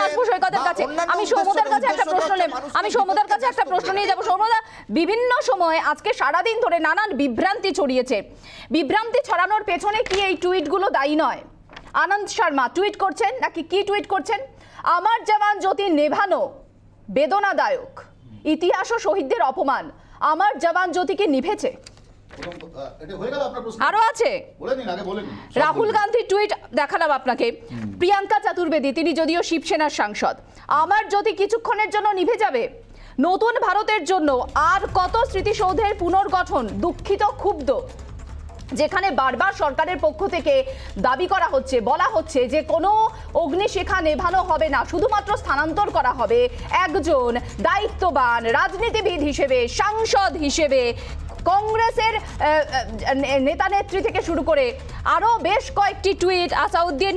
আসবো সৈকতের কাছে। আমি সৌমদার কাছে একটা প্রশ্ন নেব, আমি সৌমদার কাছে একটা প্রশ্ন নিয়ে যাবো। সৌমদা, বিভিন্ন সময় আজকে সারাদিন ধরে নানান বিভ্রান্তি ছড়িয়েছে, বিভ্রান্তি ছড়ানোর পেছনে কি এই টুইটগুলো দায়ী নয়? আনন্দ শর্মা টুইট করছেন নাকি কি টুইট করছেন? আমার জওয়ান জ্যোতি নেভানো বেদনাদায়ক, ইতিহাস ও শহীদদের অপমান, আমার জওয়ান জ্যোতি কি নিভেছে? আরো আছে রাহুল গান্ধী টুইট দেখালাম আপনাকে। প্রিয়াঙ্কা চতুর্বেদী, তিনি যদিও শিবসেনার সাংসদ, আমার জ্যোতি কিছুক্ষণের জন্য নিভে যাবে, নতুন ভারতের জন্য আর কত স্মৃতিসৌধের পুনর্গঠন, দুঃখিত ক্ষুব্ধ। যেখানে বারবার সরকারের পক্ষ থেকে দাবি করা হচ্ছে, বলা হচ্ছে যে কোনো অগ্নিশিখা নেভানো হবে না, শুধুমাত্র স্থানান্তর করা হবে একজন দায়িত্ববান রাজনীতিবিদ হিসেবে, সাংসদ হিসেবে, কংগ্রেসের নেতা নেত্রী থেকে শুরু করে আরো বেশ কয়েকটি টুইট, আসাউদ্দিন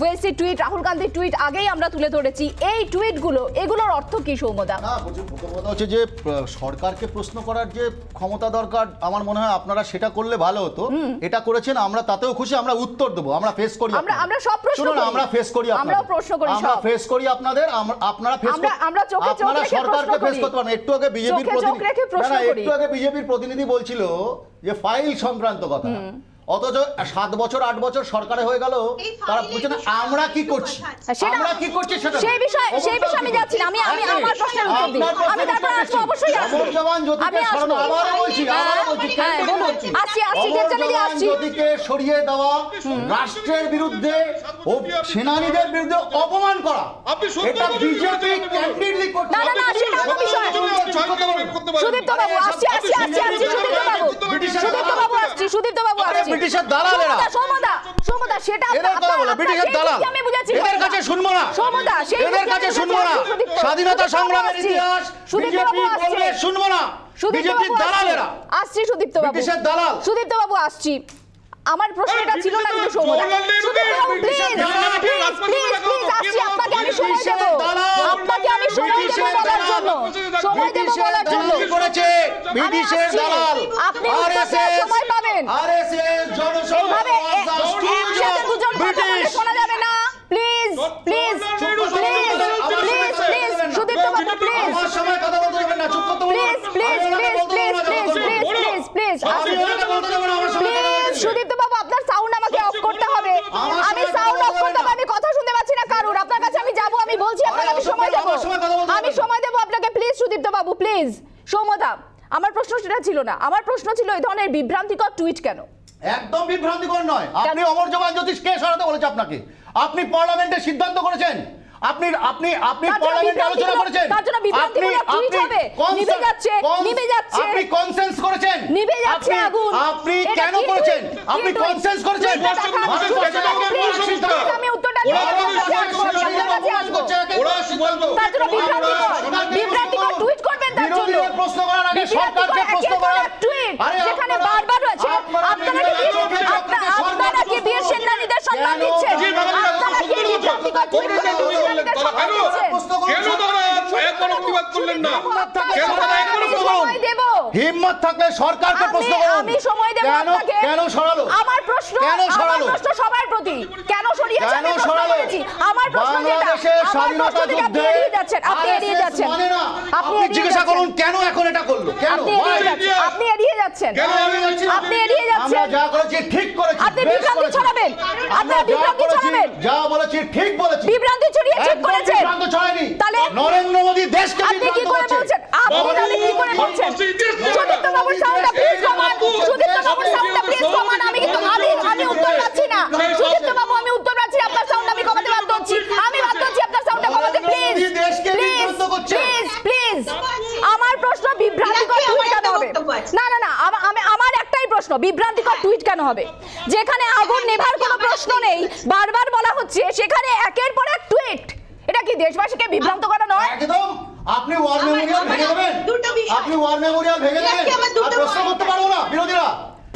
ওয়াইসি টুইট, রাহুল গান্ধীর টুইট আগেই আমরা তুলে ধরেছি। এই টুইটগুলো, এগুলোর অর্থ কি সৌমদা? কথা হচ্ছে যে সরকারকে প্রশ্ন করার যে ক্ষমতা দরকার, আমার মনে হয় আপনারা সেটা করলে ভালো হতো। এটা করেছেন, আমরা তাতেও খুশি, আমরা উত্তর দেবো, আমরা ফেস করি, আমরা সব প্রশ্ন করি, আমরা ফেস করি, আমরাও প্রশ্ন করি, আমরা ফেস করি আপনাদের, আপনারা ফেস করেন, আমরা চোখে চোখ রেখে সরকারকে ফেস করতে পারেন। একটু আগে বিজেপির প্রতিনিধি বলছিল যে ফাইল সংক্রান্ত কথা, অথচ 7 বছর 8 বছর সরকারে হয়ে গেল, তারা বলছেন আমরা কি করছি, আমরা কি করছি সেটা সেই বিষয় আমি যাচ্ছি না। আমি আমার প্রশ্নের উত্তর দিই, আমি তারপর আসবো, অবশ্যই আসবো। আমি আসবো, আবার বলছি জ্যোতিকে সরিয়ে দেওয়া, রাষ্ট্রের বিরুদ্ধে ও সেনানীদের বিরুদ্ধে অপমান করা, এটা বিজেপি ক্যান্ডিডেটলি করছে। না না, সেটা অন্য বিষয়। সুদীপ্ত বাবু আসছি, সুদীপ্ত বাবু আসছি, সুদীপ্ত বাবু আসছি। ব্রিটিশের দালালেরা, সৌমদা সেটা ব্রিটিশের দালাল, আমি বুঝাচ্ছি, এদের কাছে শুনবো না, সৌমদা এদের কাছে শুনবো না, স্বাধীনতা সংগ্রামের ইতিহাস বিজেপি বলবে শুনবো না, বিজেপির দালালেরা আসছি। সুদীপ্ত বাবু, ব্রিটিশের দালাল, সুদীপ্ত বাবু আসছি। আমার প্রশ্নটা ছিল না কিন্তু সৌমদা, সুদীপ্ত বাবু প্লিজ আসছি, আপনাকে আমি সময় দেব, আপনাকে আমি সময় দেব বলার জন্য, সময় দেব বলার জন্য। করেছে ব্রিটিশের দালাল, আপনি সময় পাবেন, আরএসএস জনসংঘ, একসাথে দুজন কথা বলে শোনা যাবে না, please please please please please Sudipta Babu please, আমার সময় কথা বলতে দেবেন না, চুপ করতে বলুন, please please please please please please please Sudipta বাবু, আপনার সাউন্ড আমাকে অফ করতে হবে, আমি সাউন্ড অফ করতে হবে, আমি কথা শুনতে পাচ্ছি না কারুর। আপনার কাছে আমি যাব, আমি বলছি আপনাকে আমি সময় দেব, আমি সময় দেব আপনাকে, প্লিজ সুদীপ্ত বাবু প্লিজ। সৌমদা, আমার প্রশ্ন সেটা ছিল না, আমার প্রশ্ন ছিল এই ধরনের বিভ্রান্তিকর টুইট কেন? একদম বিভ্রান্তিকর নয়। আপনি অমর জওয়ান জ্যোতিষ কে সরাতে বলেছে আপনাকে? আপনি পার্লামেন্টে সিদ্ধান্ত করেছেন, আপনি পার্লামেন্টে আলোচনা করেছেন, তার জন্য বিভ্রান্তিকর টুইট হবে, নিভে যাচ্ছে, আপনি কনসেন্স করেছেন, নিভে যাচ্ছে আগুন, আপনি কেন করেছেন? আপনি কনসেন্স করেছেন, আমি উত্তরটা তার জন্য বিভ্রান্তিকর টুইট করবেন, তার জন্য প্রশ্ন করার আগে সরকারকে প্রশ্ন করার টুইট যেখানে বারবার রয়েছে। আপনারা কি বীর সেনানীদের সম্মান দিচ্ছেন? আপনারা কি বিভ্রান্তিকর টুইট করে বীর সেনানীদের সম্মান দিচ্ছেন? কেন তারা একবার প্রতিবাদ করলেন না? কেন তারা একবার সময় দেব, হিম্মত থাকলে সরকারকে প্রশ্ন করুন, আমি সময় দেব আপনাকে। কেন সরালো? আমার প্রশ্ন, আমার প্রশ্ন সবার প্রতি, কেন সরিয়েছেন আমি প্রশ্ন করেছি। আমার প্রশ্ন যেটা, বাংলাদেশের স্বাধীনতা যুদ্ধে এড়িয়ে যাচ্ছেন, আপনি এড়িয়ে যাচ্ছেন, আপনি জিজ্ঞাসা করুন কেন এখন এটা করলো, কেন আপনি এড়িয়ে যাচ্ছেন, আপনি এড়িয়ে যাচ্ছেন। আমরা যা করেছি ঠিক করেছি, আপনি বিভ্রান্তি ছড়াবেন, আপনি বিভ্রান্তি ছড়াবেন, যা বলেছি ঠিক বলেছি, বিভ্রান্তি ছড়িয়ে ঠিক করেছেন। বিভ্রান্তি ছড়ায়নি, তাহলে নরেন্দ্র মোদি দেশকে আপনি কি করে বলছেন? আপনি কি করে বলছেন? সুদীপ্ত বাবুর সাউন্ডটা প্লিজ কমান, সুদীপ্ত বাবুর সাউন্ডটা প্লিজ কমান। আমি কিন্তু আমি উত্তর পাচ্ছি না সুদীপ্ত বাবু, আমি উত্তর পাচ্ছি, আপনার সাউন্ড আমি কমাতে বাধ্য হচ্ছি, আমি বাধ্য হচ্ছি আপনার সাউন্ডটা কমাতে, প্লিজ প্লিজ প্লিজ। আমার প্রশ্ন বিভ্রান্তিকর টুইট কেন হবে? না না না, আমার একটাই প্রশ্ন, বিভ্রান্তিকর টুইট কেন হবে? যেখানে আগুন নেভার কোনো প্রশ্ন নেই, বারবার বলা হচ্ছে, সেখানে একের পর এক টুইট, এটা কি দেশবাসীকে বিভ্রান্ত করা নয়? একদম। আপনি ওয়ার মেমোরিয়াল ভেঙে দেবেন, আপনি ওয়ার মেমোরিয়াল ভেঙে দেবেন, আর প্রশ্ন করতে পারবো না বিরোধীরা।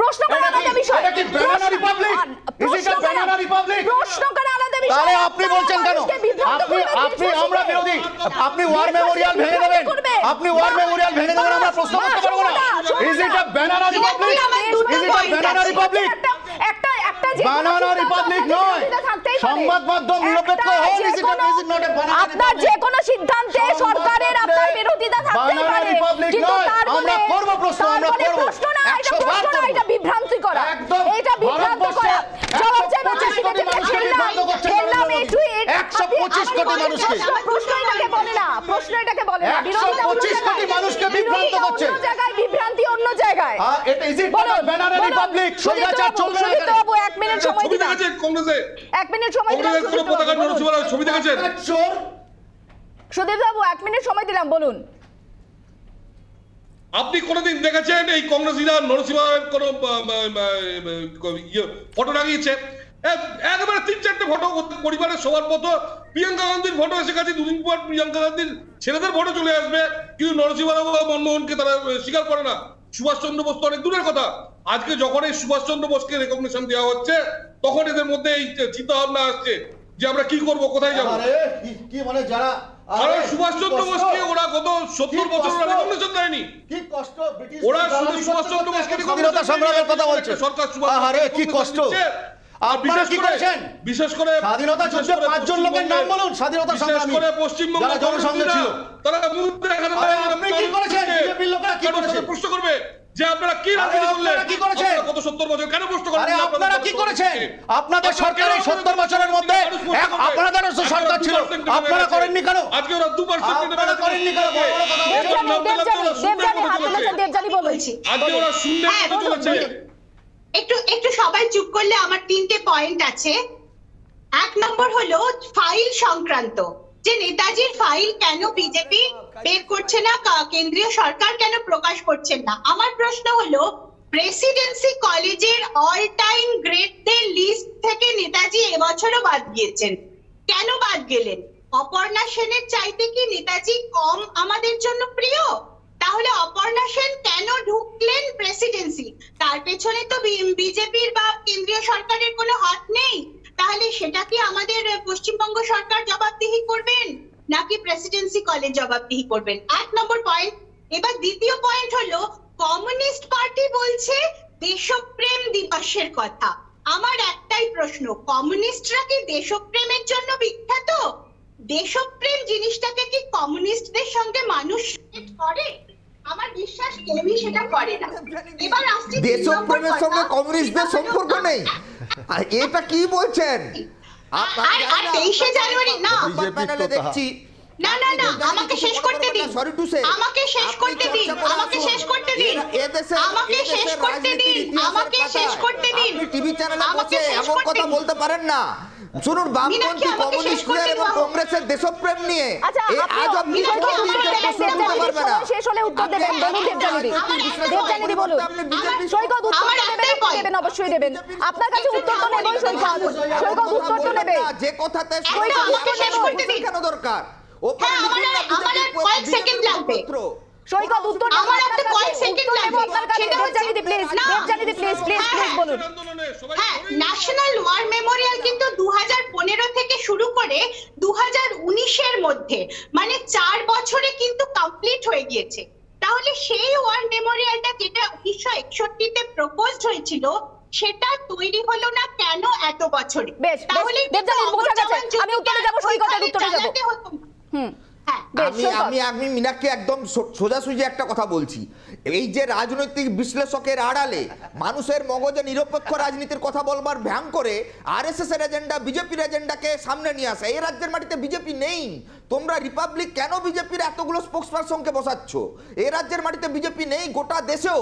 প্রশ্ন করা আলাদা বিষয়, এটা কি banana Republic? Is it a banana Republic? প্রশ্ন করা আলাদা বিষয়। তাহলে আপনি বলছেন কেন? আপনি আমরা বিরোধী, আপনি ওয়ার মেমোরিয়াল ভেঙে দেবেন, আপনি ওয়ার মেমোরিয়াল ভেঙে দেবেন, আমরা প্রশ্ন করতে পারবো না। Is it a banana Republic? Is it a banana Republic? Banana Republic নয়, সংবাদ মাধ্যম নিরপেক্ষ হোক। ইজ ইট নট এ বানানা? আপনার যে কোনো সিদ্ধান্তে সরকারের আপনার বিরোধিতা থাকতেই পারে, কিন্তু তার আমরা করব প্রশ্ন, আমরা করব। প্রশ্ন না, এটা প্রশ্ন না, এটা বিভ্রান্তি করা, এটা বিভ্রান্ত করা। জবাব চাইবো খেললাম এই টুইট 125 কোটি মানুষকে, প্রশ্ন এটাকে বলে না, প্রশ্ন এটাকে বলে না। 125 কোটি মানুষকে বিভ্রান্ত করছে। অন্য জায়গায় বিভ্রান্তি, অন্য জায়গায়। এটা ইজ ইট ব্যানানা রিপাবলিক? সৈরাচার চলবে না। সুদীপ্ত বাবু 1 মিনিট সময় দিন। কংগ্রেসে 1 মিনিট সময় দিন। কংগ্রেসের কোনো পতাকা নড়ছে ছবি দেখেছেন? সুদীপ্ত বাবু 1 মিনিট সময় দিলাম, বলুন। আপনি কোনোদিন দেখেছেন এই কংগ্রেসীরা নরসিংহের কোন ফটো লাগিয়েছে? একেবারে 3-4টে ফটো পরিবারের সবার মতো। প্রিয়াঙ্কা গান্ধীর ফটো এসে গেছে, দুদিন পর প্রিয়াঙ্কা গান্ধীর ছেলেদের ফটো চলে আসবে, কিন্তু নরসিংহবাবু বা মনমোহনকে তারা স্বীকার করে না। সুভাষচন্দ্র বোস তো অনেক দূরের কথা। আজকে যখন এই সুভাষচন্দ্র বোসকে রেকগনিশন দেওয়া হচ্ছে, তখন এদের মধ্যে এই চিন্তা ভাবনা আসছে যে আমরা কি করব, কোথায় যাবো। কি মানে যারা সুভাষচন্দ্র বোসকে ওরা গত 70 বছর রেকগনিশন দেয়নি। কি কষ্ট, ব্রিটিশ ওরা শুধু সুভাষচন্দ্র বোসকে স্বাধীনতা সংগ্রামের কথা বলছে সরকার। আরে কি কষ্ট। আপনারা কি করেছেন? বিশেষ করে স্বাধীনতা যুদ্ধে 5 জন লোকের নাম বলুন, স্বাধীনতা সংগ্রামী যারা পশ্চিমবঙ্গের জনসংঘে ছিল। তারা মুখ দেখানো। আপনি কি করেছেন? বিজেপির লোকেরা কি করেছে? প্রশ্ন করবে যে আপনারা কি রাজনীতি করলেন, কি করেছেন গত 70 বছর কেন প্রশ্ন করেন? আরে আপনারা কি করেছেন? আপনাদের সরকার এই 70 বছরের মধ্যে আপনাদের সরকার ছিল, আপনারা করেননি কেন? আজকে ওরা 2% আপনারা করেননি কেন? দেবজানি বলছি, আজকে ওরা শূন্য চলেছে। একটু সবাই চুপ করলে আমার 3টে পয়েন্ট আছে। 1 নম্বর হলো ফাইল সংক্রান্ত, যে নেতাজির ফাইল কেন বিজেপি বের করছে না, কেন্দ্রীয় সরকার কেন প্রকাশ করছেন না। আমার প্রশ্ন হলো, প্রেসিডেন্সি কলেজের অল টাইম গ্রেডদের লিস্ট থেকে নেতাজি এবছরও বাদ গিয়েছেন। কেন বাদ গেলেন? অপর্ণা সেনের চাইতে কি নেতাজি কম আমাদের জন্য প্রিয়? তাহলে অপর্ণা সেন কেন ঢুকলেন প্রেসিডেন্সি? তার পেছনে তো বিজেপির বা কেন্দ্রীয় সরকারের কোনো হাত নেই। তাহলে সেটা কি আমাদের পশ্চিমবঙ্গ সরকার জবাবদিহি করবেন, নাকি প্রেসিডেন্সি কলেজ জবাবদিহি করবেন? 1 নম্বর পয়েন্ট। এবার দ্বিতীয় পয়েন্ট হলো, কমিউনিস্ট পার্টি বলছে দেশপ্রেম দিবসের কথা। আমার একটাই প্রশ্ন, কমিউনিস্টরা কি দেশপ্রেমের জন্য বিখ্যাত? দেশপ্রেম জিনিসটাকে কি কমিউনিস্টদের সঙ্গে মানুষ করে? আমার বিশ্বাস কেউই সেটা করে না। এবার আসছে দেশপ্রেমের সঙ্গে কমিউনিস্টদের সম্পর্ক নেই, এটা কি বলছেন? আর 23শে জানুয়ারি না দেখছি না না না, আমাকে শেষ করতে দিন, আমাকে শেষ করতে দিন, আমাকে শেষ করতে দিন, আমাকে শেষ করতে দিন, আমাকে শেষ করতে দিন। টিভি চ্যানেলে বসে এমন কথা বলতে পারেন না। শুনুন, বামপন্থী কমিউনিস্টদের এবং কংগ্রেসের দেশপ্রেম নিয়ে আজ আপনি শেষ হলে উত্তর দেবেন, বলুন দেবজানি বলুন। সৈকত উত্তর দেবেন, অবশ্যই দেবেন। আপনার কাছে উত্তর তো নেবেই সৈকত, সৈকত উত্তর তো নেবে। যে কথাতে কেন দরকার? আমার কয়েক সেকেন্ড লাগবে। সৈকত উত্তর আমার একটা কয়েক সেকেন্ড লাগবে। আপনার কাছে দেবজানি প্লিজ, দেবজানি প্লিজ বলুন। হ্যাঁ, ন্যাশনাল ওয়ার মেমোরিয়াল কিন্তু 2015 থেকে শুরু করে 2019 এর মধ্যে, মানে 4 বছরে কিন্তু কমপ্লিট হয়ে গিয়েছে। তাহলে সেই ওয়ার মেমোরিয়ালটা যেটা 1961 তে প্রপোজড হয়েছিল, সেটা তৈরি হলো না কেন এত বছরে? তাহলে দেবজানি বোঝা গেছে। আমি উত্তরে যাব, সৈকতের উত্তরে যাব। আমি মিনাকে একদম সোজাসুজি একটা কথা বলছি। এই যে রাজনৈতিক বিশ্লেষকের আড়ালে মানুষের মগজে নিরপেক্ষ রাজনীতির কথা বলবার ভ্যাং করে আরএসএস এর এজেন্ডা, বিজেপির এজেন্ডাকে সামনে নিয়ে আসে। এই রাজ্যের মাটিতে বিজেপি নেই, তোমরা রিপাবলিক কেন বিজেপির এতগুলো স্পোক্সপারসনকে বসাচ্ছ? এই রাজ্যের মাটিতে বিজেপি নেই, গোটা দেশেও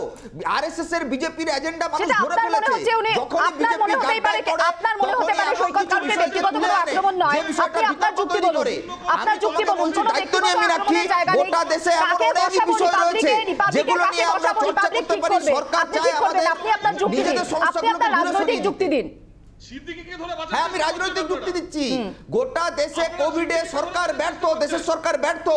আরএসএস এর বিজেপির এজেন্ডা মানুষ ধরে ফেলেছে। যখন বিজেপি আপনার মনে হতে পারে সৈকত কাউকে ব্যক্তিগত কোনো আক্রমণ নয়, আপনি আপনার যুক্তি বলুন, আপনার যুক্তি বলুন। দায়িত্ব নিয়ে আমি রাখি, গোটা দেশে এমন অনেক বিষয় রয়েছে যেগুলো নিয়ে আমরা চর্চা করতে পারি। সরকার চায় আমাদের আপনি আপনার যুক্তি দিন, আপনি আপনার রাজনৈতিক যুক্তি দিন। হ্যাঁ, আমি রাজনৈতিক যুক্তি দিচ্ছি। গোটা দেশে কোভিডে সরকার ব্যর্থ, দেশের সরকার ব্যর্থ,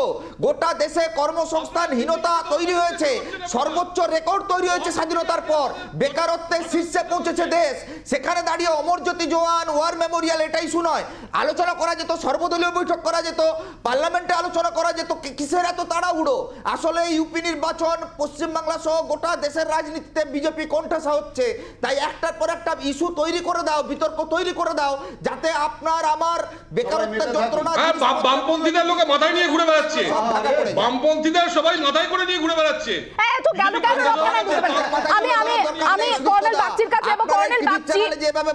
গোটা দেশে কর্মসংস্থানহীনতা তৈরি হয়েছে, সর্বোচ্চ রেকর্ড তৈরি হয়েছে স্বাধীনতার পর, বেকারত্বের শীর্ষে পৌঁছেছে দেশ। সেখানে দাঁড়িয়ে অমরজ্যোতি জওয়ান, ওয়ার মেমোরিয়াল, এটা ইস্যু নয়। আলোচনা করা যেত, সর্বদলীয় বৈঠক করা যেত, পার্লামেন্টে আলোচনা করা যেত। কিসের এত তাড়াহুড়ো? আসলে ইউপি নির্বাচন, পশ্চিমবাংলা সহ গোটা দেশের রাজনীতিতে বিজেপি কোণঠাসা হচ্ছে। তাই একটার পর একটা ইস্যু তৈরি করে দাও, বিতর্ক তৈরি করে দাও, যাতে আপনার আমার বেকারত্বের যন্ত্রণা। বামপন্থীদের লোকে মাথায় নিয়ে ঘুরে বেড়াচ্ছে, বামপন্থীদের সবাই মাথায় করে নিয়ে ঘুরে বেড়াচ্ছে। হ্যাঁ, তো কেন কেন আপনারা বুঝতে পারছেন? আমি কর্নেল বাগচির কাছে এবং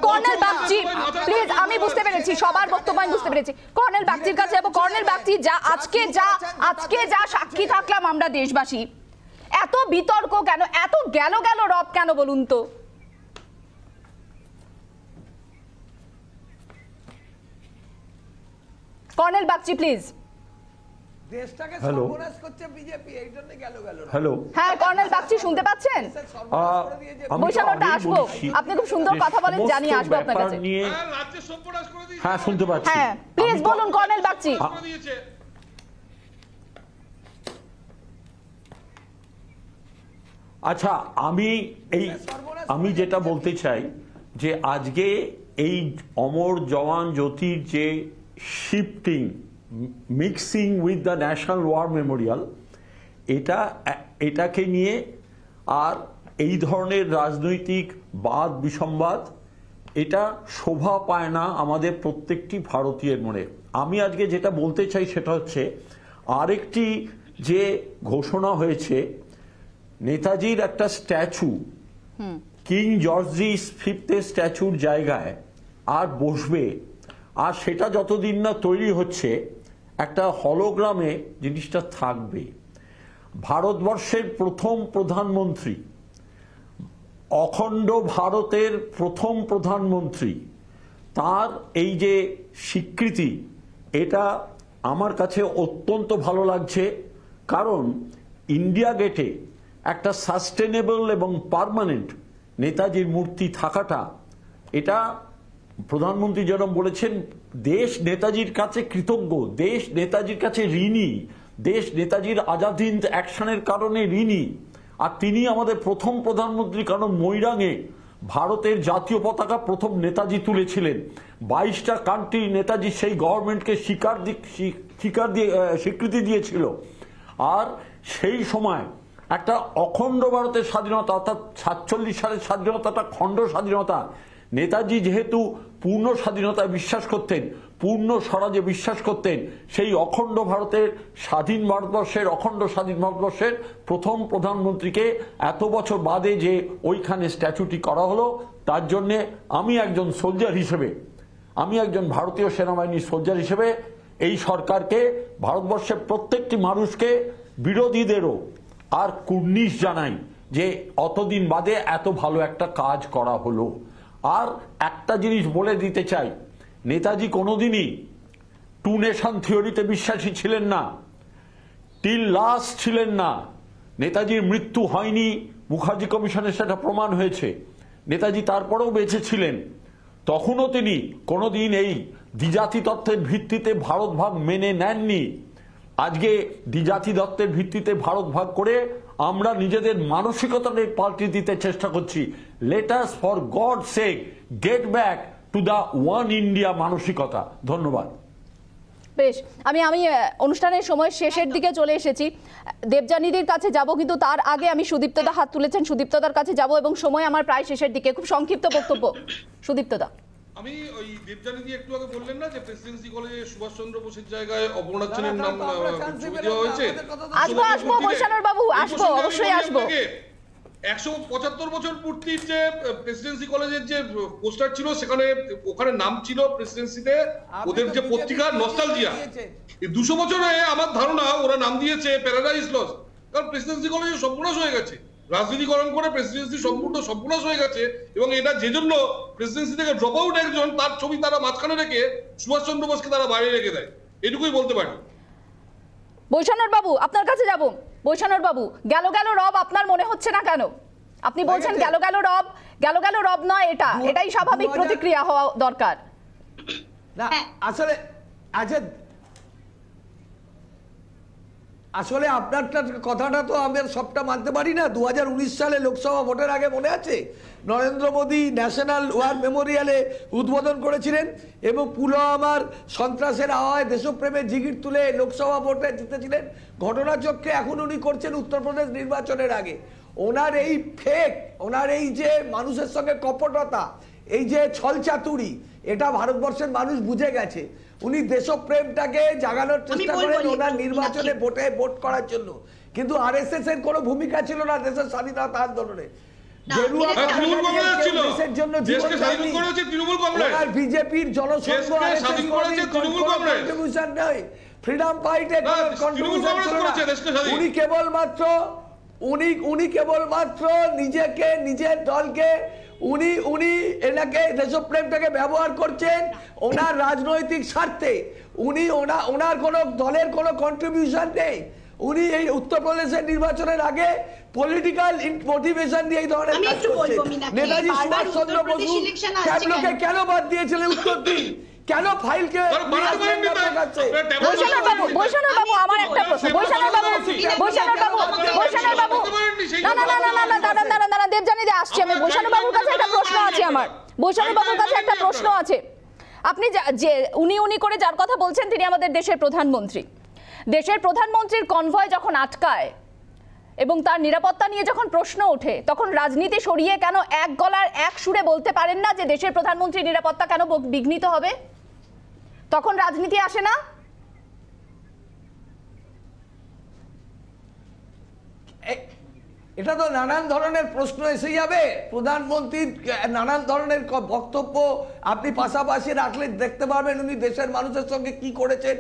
কর্নেল বাগচি প্লিজ, আমি বুঝতে পেরেছি, সবার বক্তব্য আমি বুঝতে পেরেছি। কর্নেল বাগচির কাছে এবং কর্নেল বাগচি, যা আজকে যা সাক্ষী থাকলাম আমরা দেশবাসী, এত বিতর্ক কেন, এত গেল রব কেন বলুন তো? Colonel Bagchi please. দেশটাকে সর্বনাশ করছে বিজেপি, এই জন্য গেল। হ্যালো, হ্যাঁ কর্নেল বাগচি শুনতে পাচ্ছেন? বৈশানটা আসবো, আপনি খুব সুন্দর কথা বলেন, জানি আসবো আপনার কাছে। হ্যাঁ, শুনতে পাচ্ছি। হ্যাঁ প্লিজ বলুন কর্নেল বাগচি। আচ্ছা, আমি যেটা বলতে চাই যে আজকে এই অমর জওয়ান জ্যোতির যে shifting, mixing with the national war memorial, এটাকে নিয়ে আর এই ধরনের রাজনৈতিক বাদ বিসম্বাদ, এটা শোভা পায় না আমাদের প্রত্যেকটি ভারতীয়ের মনে। আমি আজকে যেটা বলতে চাই সেটা হচ্ছে, আরেকটি যে ঘোষণা হয়েছে, নেতাজির একটা স্ট্যাচু কিং জর্জ ফিফথের স্ট্যাচুর জায়গায় আর বসবে, আর সেটা যতদিন না তৈরি হচ্ছে একটা হলোগ্রামে জিনিসটা থাকবে। ভারতবর্ষের প্রথম প্রধানমন্ত্রী, অখণ্ড ভারতের প্রথম প্রধানমন্ত্রী, তার এই যে স্বীকৃতি, এটা আমার কাছে অত্যন্ত ভালো লাগছে। কারণ ইন্ডিয়া গেটে একটা সাস্টেনেবল এবং পার্মানেন্ট নেতাজির মূর্তি থাকাটা, এটা প্রধানমন্ত্রী যেরকম বলেছেন, দেশ নেতাজির কাছে কৃতজ্ঞ, দেশ নেতাজির কাছে ঋণী, দেশ নেতাজির আজাদ হিন্দ অ্যাকশনের কারণে ঋণী। আর তিনি আমাদের প্রথম প্রধানমন্ত্রী, কারণ মৈরাঙে ভারতের জাতীয় পতাকা প্রথম নেতাজি তুলেছিলেন। 22টা কান্ট্রি নেতাজি সেই গভর্নমেন্টকে স্বীকৃতি দিয়েছিল। আর সেই সময় একটা অখণ্ড ভারতের স্বাধীনতা, অর্থাৎ 47 সালের স্বাধীনতাটা খণ্ড স্বাধীনতা। নেতাজি যেহেতু পূর্ণ স্বাধীনতায় বিশ্বাস করতেন, পূর্ণ স্বরাজে বিশ্বাস করতেন, সেই অখণ্ড ভারতের স্বাধীন ভারতবর্ষের, অখণ্ড স্বাধীন ভারতবর্ষের প্রথম প্রধানমন্ত্রীকে এত বছর বাদে যে ওইখানে স্ট্যাচুটি করা হলো, তার জন্যে আমি একজন সোলজার হিসেবে, আমি একজন ভারতীয় সেনাবাহিনীর সোলজার হিসেবে এই সরকারকে, ভারতবর্ষের প্রত্যেকটি মানুষকে, বিরোধীদেরও আর কুর্নিশ জানাই যে অতদিন বাদে এত ভালো একটা কাজ করা হলো। আর একটা জিনিস বলে দিতে চাই, নেতাজি কোনোদিনই টু নেশন থিওরিতে বিশ্বাসী ছিলেন না, টিল লাস্ট ছিলেন না। নেতাজির মৃত্যু হয়নি, মুখার্জি কমিশনে সেটা প্রমাণ হয়েছে। নেতাজি তারপরেও বেঁচে ছিলেন, তখনও তিনি কোনোদিন এই দ্বিজাতি তত্ত্বের ভিত্তিতে ভারত ভাগ মেনে নেননি। আজকে দ্বিজাতি তত্ত্বের ভিত্তিতে ভারত ভাগ করে আমরা নিজেদের মানসিকতাকে পাল্টে দিতে চেষ্টা করছি। Let us for God sake get back to the one India মানসিকতা। ধন্যবাদ। বেশ, আমি অনুষ্ঠানের সময় শেষের দিকে চলে এসেছি। দেবযানীদির কাছে যাব, কিন্তু তার আগে আমি সুদীপ্তদা হাত তুলেছেন, সুদীপ্তদার কাছে যাব এবং সময় আমার প্রায় শেষের দিকে। খুব সংক্ষিপ্ত বক্তব্য সুদীপ্তদা। আমি ওই দেবযানীদি একটু আগে বললেন না যে প্রেসিডেন্সি কলেজে সুভাষচন্দ্র বোসের জায়গায় অপর্ণাথ সেনের নাম দেওয়া হয়েছে। আসবো বৈশানর বাবু, আসবো, অবশ্যই আসবো। 175 বছর পূর্তির যে প্রেসিডেন্সি কলেজের যে পোস্টার ছিল, সেখানে ওখানে নাম ছিল প্রেসিডেন্সিতে ওদের যে পত্রিকা নস্টালজিয়া। এই 200 বছরে আমার ধারণা ওরা নাম দিয়েছে প্যারাডাইস লস, কারণ প্রেসিডেন্সি কলেজে সর্বনাশ হয়ে গেছে, রাজনীতিকরণ করে প্রেসিডেন্সি সম্পূর্ণ সর্বনাশ হয়ে গেছে। এবং এটা যে জন্য প্রেসিডেন্সি থেকে ড্রপ আউট একজন, তার ছবি তারা মাঝখানে রেখে সুভাষচন্দ্র বোসকে তারা বাইরে রেখে দেয়, এটুকুই বলতে পারি। বৈশানর বাবু আপনার কাছে যাব। বৈশানর বাবু, গেল রব আপনার মনে হচ্ছে না কেন? আপনি বলছেন গেল গেল রব নয়, এটাই স্বাভাবিক প্রতিক্রিয়া হওয়া দরকার। না আসলে আসলে আপনার কথাটা তো আমি সবটা মানতে পারি না। 2019 সালে লোকসভা ভোটের আগে মনে আছে নরেন্দ্র মোদী ন্যাশনাল ওয়ার মেমোরিয়ালে উদ্বোধন করেছিলেন এবং পুলওয়ামার সন্ত্রাসের আওয়ায় দেশপ্রেমের জিগির তুলে লোকসভা ভোটে জিতেছিলেন। ঘটনাচক্রে এখন উনি করছেন উত্তরপ্রদেশ নির্বাচনের আগে। ওনার এই ফেক, ওনার এই যে মানুষের সঙ্গে কপটতা, এই যে ছলচাতুরি, এটা ভারতবর্ষের মানুষ বুঝে গেছে। উনি দেশপ্রেমটাকে জাগানোর চেষ্টা করেন ওনার নির্বাচনে ভোট করার জন্য, কিন্তু আরএসএস এর কোনো ভূমিকা ছিল না দেশের স্বাধীনতা আন্দোলনে। দেশের জন্য বিজেপির জনসংঘ কন্ট্রিবিউশন নয়, ফ্রিডম ফাইটে কন্ট্রিবিউশন ছিল না। উনি কেবলমাত্র নিজেকে, নিজের দলকে, উনি এনাকে দেশপ্রেমটাকে ব্যবহার করছেন ওনার রাজনৈতিক স্বার্থে। ওনার কোনো দলের কোনো কন্ট্রিবিউশন নেই। উনি এই উত্তরপ্রদেশের নির্বাচনের আগে পলিটিক্যাল মোটিভেশন দিয়ে এই ধরনের কাজ করছেন। নেতাজি সুভাষচন্দ্র বসু ট্যাবলোকে কেন বাদ দিয়েছিলেন? উত্তর দিন। কেন ফাইলকে বৈষ্ণব বাবু আমার একটা প্রশ্ন। বৈষ্ণব বাবু না দেবযানী দে আসছে। আমি বৈষ্ণব বাবুর কাছে একটা প্রশ্ন আছে, আমার বৈষ্ণব বাবুর কাছে একটা প্রশ্ন আছে। আপনি যে উনি করে যার কথা বলছেন তিনি আমাদের দেশের প্রধানমন্ত্রী। দেশের প্রধানমন্ত্রীর কনভয় যখন আটকায় এবং তার নিরাপত্তা নিয়ে যখন প্রশ্ন ওঠে, তখন রাজনীতি সরিয়ে কেন এক গলার এক সুরে বলতে পারেন না যে দেশের প্রধানমন্ত্রীর নিরাপত্তা কেন বিঘ্নিত হবে? তখন রাজনীতি আসে না? এটা তো নানান ধরনের প্রশ্ন এসে যাবে। প্রধানমন্ত্রীর নানান ধরনের বক্তব্য আপনি পাশাপাশি রাখলে দেখতে পারবেন উনি দেশের মানুষের সঙ্গে কি করেছেন।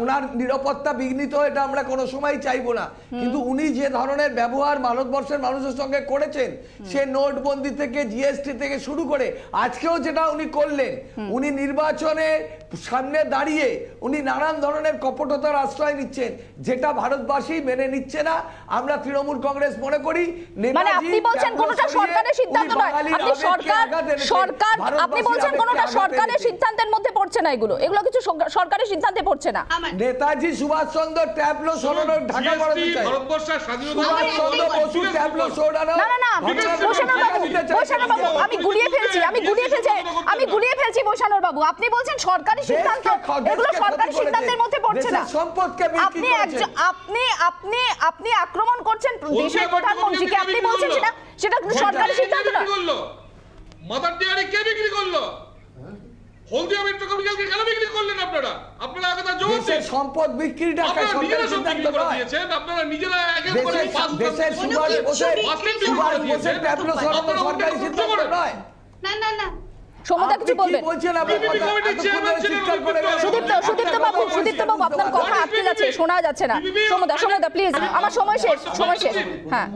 ওনার নিরাপত্তা বিঘ্নিত এটা আমরা কোনো সময় চাইবো না, কিন্তু উনি যে ধরনের ব্যবহার ভারতবর্ষের মানুষের সঙ্গে করেছেন, সে নোটবন্দি থেকে জিএসটি থেকে শুরু করে আজকেও যেটা উনি করলেন, উনি নির্বাচনে সামনে দাঁড়িয়ে উনি নানান ধরনের কপটতার আশ্রয় নিচ্ছেন, যেটা ভারতবাসী মেনে নিচ্ছে না। আমরা তৃণমূল কংগ্রেস মনে করি মানে আপনি বলছেন কোনটা সরকারের সিদ্ধান্ত নয়, আপনি বলছেন কোনটা সরকারের সিদ্ধান্তের মধ্যে পড়ছে না, এগুলো কিছু সরকারের সিদ্ধান্তে পড়ছে না। নেতাজি সুভাষচন্দ্র ট্যাবলো সরানোর ঢাকা করাতে চাই, সুভাষচন্দ্র বসু ট্যাবলো সরানো। না বৈষ্ণব বাবু আমি গুলিয়ে ফেলছি বৈষ্ণব বাবু। আপনি বলছেন সরকারি সিদ্ধান্ত, এগুলো সরকারি সিদ্ধান্তের মধ্যে পড়ছে না। আপনি আক্রমণ করছেন দেশের প্রধানমন্ত্রীকে, আপনি বলছেন সেটা সরকারি সিদ্ধান্ত না। মাদার ডেয়ারি কে বিক্রি করলো? হলদিয়া পেট্রোকেমিক্যালকে কেন বিক্রি করলেন আপনারা? আপনারা আগে তার জবাব দিন। সম্পদ বিক্রিটা সরকারি সিদ্ধান্ত নয়। আপনারা নিজেরা একের পর এক দেশের সুভাষ বোসের ট্যাবলো সরানো সরকারি সিদ্ধান্ত নয়। না সমুদা কিছু বলবেন? সুদীপ্ত বাবু আপনার কথা আটকে যাচ্ছে, শোনা যাচ্ছে না। সমুদা প্লিজ, আমার সময় শেষ। হ্যাঁ,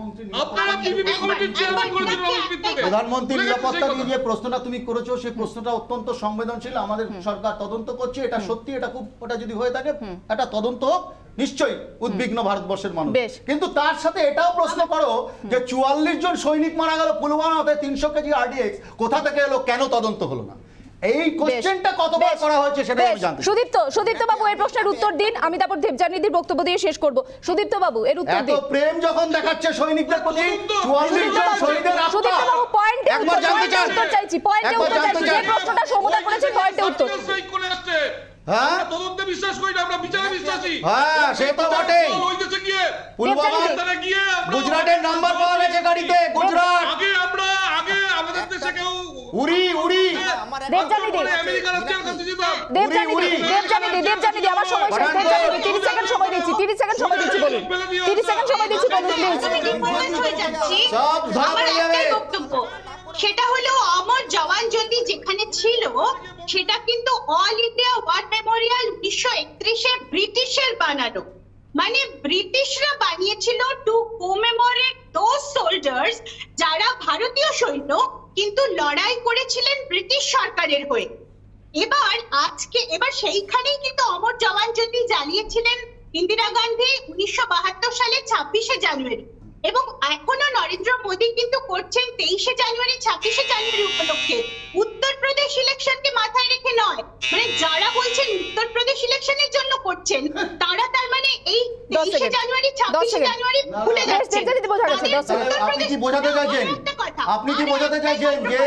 প্রধানমন্ত্রীর নিরাপত্তা নিয়ে যে প্রশ্নটা তুমি করেছো, সেই প্রশ্নটা অত্যন্ত সংবেদনশীল। আমাদের সরকার তদন্ত করছে, এটা সত্যি, এটা খুব, ওটা যদি হয়ে থাকে একটা তদন্ত হোক, নিশ্চয়ই উদ্বিগ্ন ভারতবর্ষের মানুষ। কিন্তু তার সাথে এটাও প্রশ্ন করো যে 44 জন সৈনিক মারা গেল পুলওয়ামাতে, 300 কেজি আরডিএক্স কোথা থেকে এলো, কেন তদন্ত হলো না? এই কোশ্চেনটা কতবার করা হয়েছে সেটা আমি জানতে চাই। সুদীপ্ত বাবু এর প্রশ্নের উত্তর দিন, আমি তারপর দেবযানীদির বক্তব্য দিয়ে শেষ করব। সুদীপ্ত বাবু এর উত্তর দিন। এত প্রেম যখন দেখাচ্ছে সৈনিকদের প্রতি, 44 জন শহীদের আত্মা, সুদীপ্ত বাবু পয়েন্টে উত্তর চাইছি, যে প্রশ্নটা সমুদা করেছে পয়েন্টে উত্তর। হ্যাঁ, তদন্তে বিশ্বাস করি না, আমরা বিচারে বিশ্বাসী। হ্যাঁ, সে তো বটেই। ওই দেশে গিয়ে পুলওয়ামাতে গিয়ে গুজরাটের নাম্বার পাওয়া গেছে গাড়িতে, গুজরাট। আগে আমাদের দেশে কেউ উড়ি দেবযানীদি আমার সময় শেষ। দেবযানীদি 30 সেকেন্ড সময় দিচ্ছি, বলুন। 30 সেকেন্ড সময় দিচ্ছি, বলুন প্লিজ। আমার একটাই বক্তব্য, সেটা হলো অমর জওয়ান জ্যোতি যেখানে ছিল, সেটা কিন্তু অল ইন্ডিয়া ওয়ার মেমোরিয়াল 1931-এ ব্রিটিশের বানানো। মানে ব্রিটিশরা বানিয়েছিল টু কমেমোরেট দোজ সোলজার্স যারা ভারতীয় সৈন্য কিন্তু লড়াই করেছিলেন ব্রিটিশ সরকারের হয়ে। এবার সেইখানেই কিন্তু অমর জওয়ান জ্যোতি জ্বালিয়েছিলেন ইন্দিরা গান্ধী 1972 সালে 26শে জানুয়ারি। এবং এখনো নরেন্দ্র মোদী কিন্তু করছেন 23শে জানুয়ারি 26শে জানুয়ারি উপলক্ষে উত্তরপ্রদেশ ইলেকশনকে মাথায় রেখে নয়। মানে যারা বলছেন উত্তরপ্রদেশ ইলেকশনের জন্য করছেন তারা তার মানে এই 23শে জানুয়ারি 26শে জানুয়ারি ভুলে যাচ্ছেন। আপনি কি বোঝাতে চাইছেন যে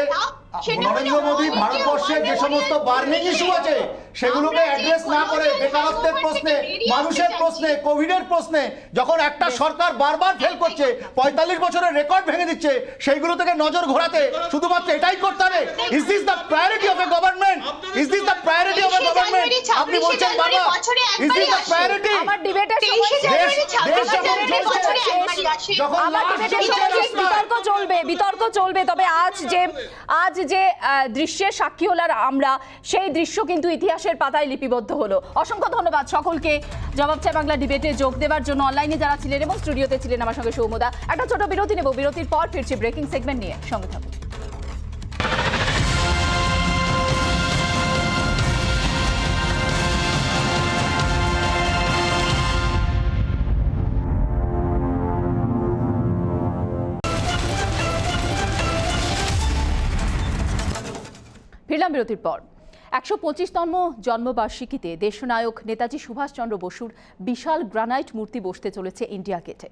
নরেন্দ্র মোদী ভারতবর্ষে যে সমস্ত বার্নিং ইস্যু আছে সেগুলোকে অ্যাড্রেস না করে বেকারত্বের প্রশ্নে, মানুষের প্রশ্নে, কোভিডের প্রশ্নে যখন একটা সরকার বারবার ফেল করছে, 45 বছরের রেকর্ড ভেঙে দিচ্ছে, সেইগুলো থেকে নজর ঘোরাতে শুধুমাত্র এটাই করতে হবে? Is this the priority of a government? Is this the priority of a government? আপনি বলছেন বারবার ইজ দিস দ্য প্রায়োরিটি? আমার ডিবেটের বিতর্ক চলবে, তবে আজ যে দৃশ্যের সাক্ষী হলাম আমরা, সেই দৃশ্য কিন্তু ইতিহাসের পাতায় লিপিবদ্ধ হলো। অসংখ্য ধন্যবাদ সকলকে জবাব চাই বাংলা ডিবেটে যোগ দেওয়ার জন্য। অনলাইনে যারা ছিলেন এবং স্টুডিওতে ছিলেন আমার সঙ্গে সৌমদা। একটা ছোট বিরতি নেব, বিরতির পর ফিরছি ব্রেকিং সেগমেন্ট নিয়ে, সঙ্গে থাকুন। ফিরলাম বিরতির পর। 125তম জন্মবার্ষিকীতে দেশনায়ক নেতাজি সুভাষচন্দ্র বসুর বিশাল গ্রানাইট মূর্তি বসতে চলেছে ইন্ডিয়া গেটে।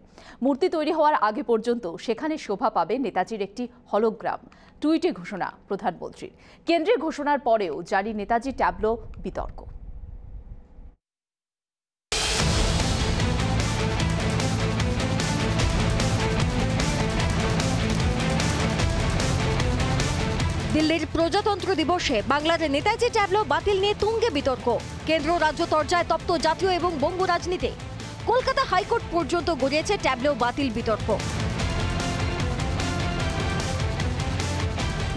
মূর্তি তৈরি হওয়ার আগে পর্যন্ত সেখানে শোভা পাবে নেতাজির একটি হলোগ্রাম। টুইটে ঘোষণা প্রধানমন্ত্রীর। কেন্দ্রের ঘোষণার পরেও জারি নেতাজি ট্যাবলো বিতর্ক। দিল্লির প্রজাতন্ত্র দিবসে বাংলার নেতাজি ট্যাবলো বাতিল নিয়ে তুঙ্গে বিতর্ক। কেন্দ্র রাজ্য তরজায় তপ্ত জাতীয় এবং বঙ্গ রাজনীতি। কলকাতা হাইকোর্ট পর্যন্ত গড়িয়েছে ট্যাবলো বাতিল বিতর্ক।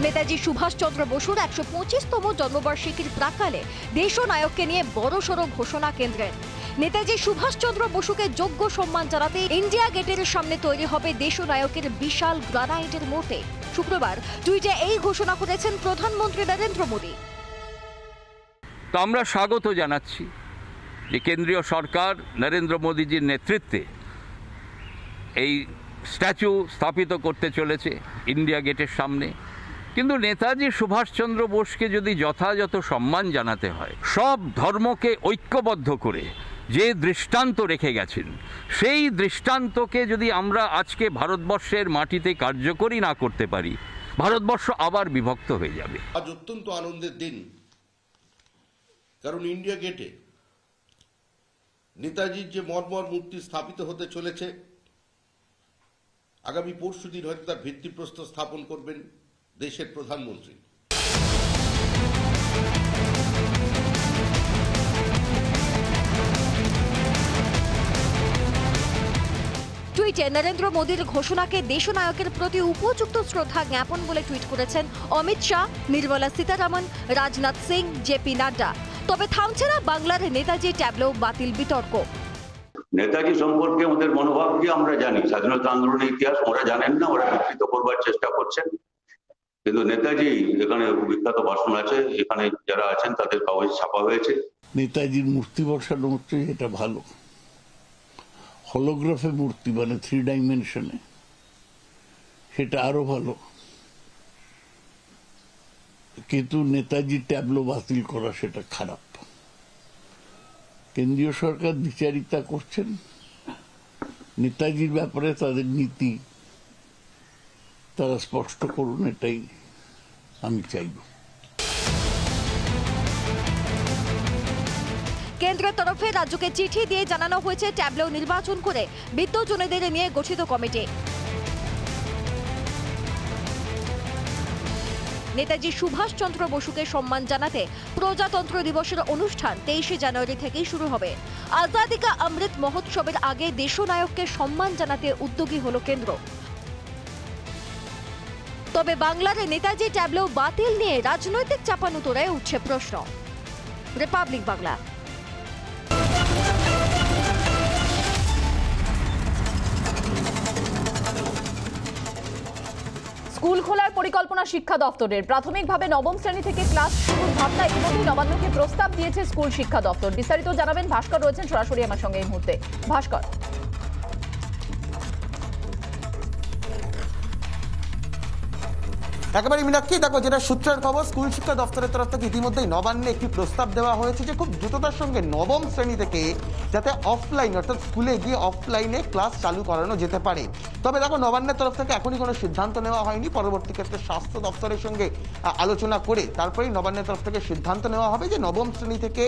নেতাজি সুভাষচন্দ্র বসুর 125তম জন্মবার্ষিকীর প্রাক্কালে দেশনায়ককে নিয়ে বড়সড় ঘোষণা কেন্দ্রের। নেতাজি সুভাষচন্দ্র বসুকে যোগ্য সম্মান জানাতে ইন্ডিয়া গেটের সামনে তৈরি হবে দেশনায়কের বিশাল গ্রানাইটের মূর্তি। শুক্রবার টুইটে এই ঘোষণা করেছেন প্রধানমন্ত্রী নরেন্দ্র মোদী। তো আমরা স্বাগত জানাচ্ছি যে কেন্দ্রীয় সরকার নরেন্দ্র মোদীজির নেতৃত্বে এই স্ট্যাচু স্থাপিত করতে চলেছে ইন্ডিয়া গেটের সামনে। কিন্তু নেতাজি সুভাষচন্দ্র বোসকে যদি যথাযথ সম্মান জানাতে হয়, সব ধর্মকে ঐক্যবদ্ধ করে যে দৃষ্টান্ত রেখে গেছেন, সেই দৃষ্টান্তকে যদি আমরা আজকে ভারতবর্ষের মাটিতে কার্যকরী না করতে পারি, ভারতবর্ষ আবার বিভক্ত হয়ে যাবে। আজ অত্যন্ত আনন্দের দিন, কারণ ইন্ডিয়া গেটে নেতাজির যে মর্মর মূর্তি স্থাপিত হতে চলেছে, আগামী পরশুদিন হয়তো তার ভিত্তিপ্রস্তর স্থাপন করবেন দেশের প্রধানমন্ত্রী। টুইটে নরেন্দ্র মোদীর ঘোষণাকে দেশনায়কের প্রতি উপযুক্ত শ্রদ্ধা জ্ঞাপন বলে টুইট করেছেন অমিত শাহ, নির্মলা সীতারামন, রাজনাথ সিং, জেপি নাড্ডা। তবে থামছে না বাংলার নেতাজি ট্যাবলো বাতিল বিতর্ক। নেতাজি সম্পর্কে ওদের মনোভাব কি আমরা জানি, স্বাধীনতা আন্দোলনের ইতিহাস ওরা জানেন না, ওরা বিকৃত করবার চেষ্টা করছেন। কিন্তু নেতাজি এখানে বিখ্যাত ভাষণ আছে, এখানে যারা আছেন তাদের কাগজ ছাপা হয়েছে। নেতাজির মূর্তি বসানো হচ্ছে, এটা ভালো। হলোগ্রাফে মূর্তি মানে 3 ডাইমেনশনে, সেটা আরো ভালো। কিন্তু নেতাজি ট্যাবলো বাতিল করা সেটা খারাপ। কেন্দ্রীয় সরকার বিচারিতা করছেন, নেতাজির ব্যাপারে তাদের নীতি তারা স্পষ্ট করুন, এটাই আমি চাইব। কেন্দ্রের তরফে রাজ্যকে চিঠি দিয়ে জানানো হয়েছে ট্যাবলো নির্বাচন করে বিদ্যুৎজনীদের নিয়ে গঠিত কমিটি। নেতাজি সুভাষচন্দ্র বসুকে সম্মান জানাতে প্রজাতন্ত্র দিবসের অনুষ্ঠান 23শে জানুয়ারি থেকেই শুরু হবে। আজাদি কা অমৃত মহোৎসবের আগে দেশনায়ককে সম্মান জানাতে উদ্যোগী হলো কেন্দ্র। তবে বাংলার নেতাজি ট্যাবলো বাতিল নিয়ে রাজনৈতিক চাপানুতোড়ায় উঠছে প্রশ্ন। রিপাবলিক বাংলা। স্কুল খোলার পরিকল্পনা শিক্ষা দপ্তরের। প্রাথমিকভাবে নবম শ্রেণী থেকে ক্লাস শুরুর ভাবনা ইতিমধ্যেই নবান্নকে প্রস্তাব দিয়েছে স্কুল শিক্ষা দপ্তর। বিস্তারিত জানাবেন ভাস্কর, রয়েছেন সরাসরি আমার সঙ্গে এই মুহূর্তে। ভাস্কর। একেবারে মীনাক্ষী, দেখো যেটা সূত্রের খবর, স্কুল শিক্ষা দপ্তরের তরফ থেকে ইতিমধ্যেই নবান্নে একটি প্রস্তাব দেওয়া হয়েছে যে খুব দ্রুততার সঙ্গে নবম শ্রেণী থেকে যাতে অফলাইন অর্থাৎ স্কুলে গিয়ে অফলাইনে ক্লাস চালু করানো যেতে পারে। তবে দেখো নবান্নের তরফ থেকে এখনই কোনো সিদ্ধান্ত নেওয়া হয়নি, পরবর্তী ক্ষেত্রে স্বাস্থ্য দপ্তরের সঙ্গে আলোচনা করে তারপরেই নবান্নের তরফ থেকে সিদ্ধান্ত নেওয়া হবে যে নবম শ্রেণী থেকে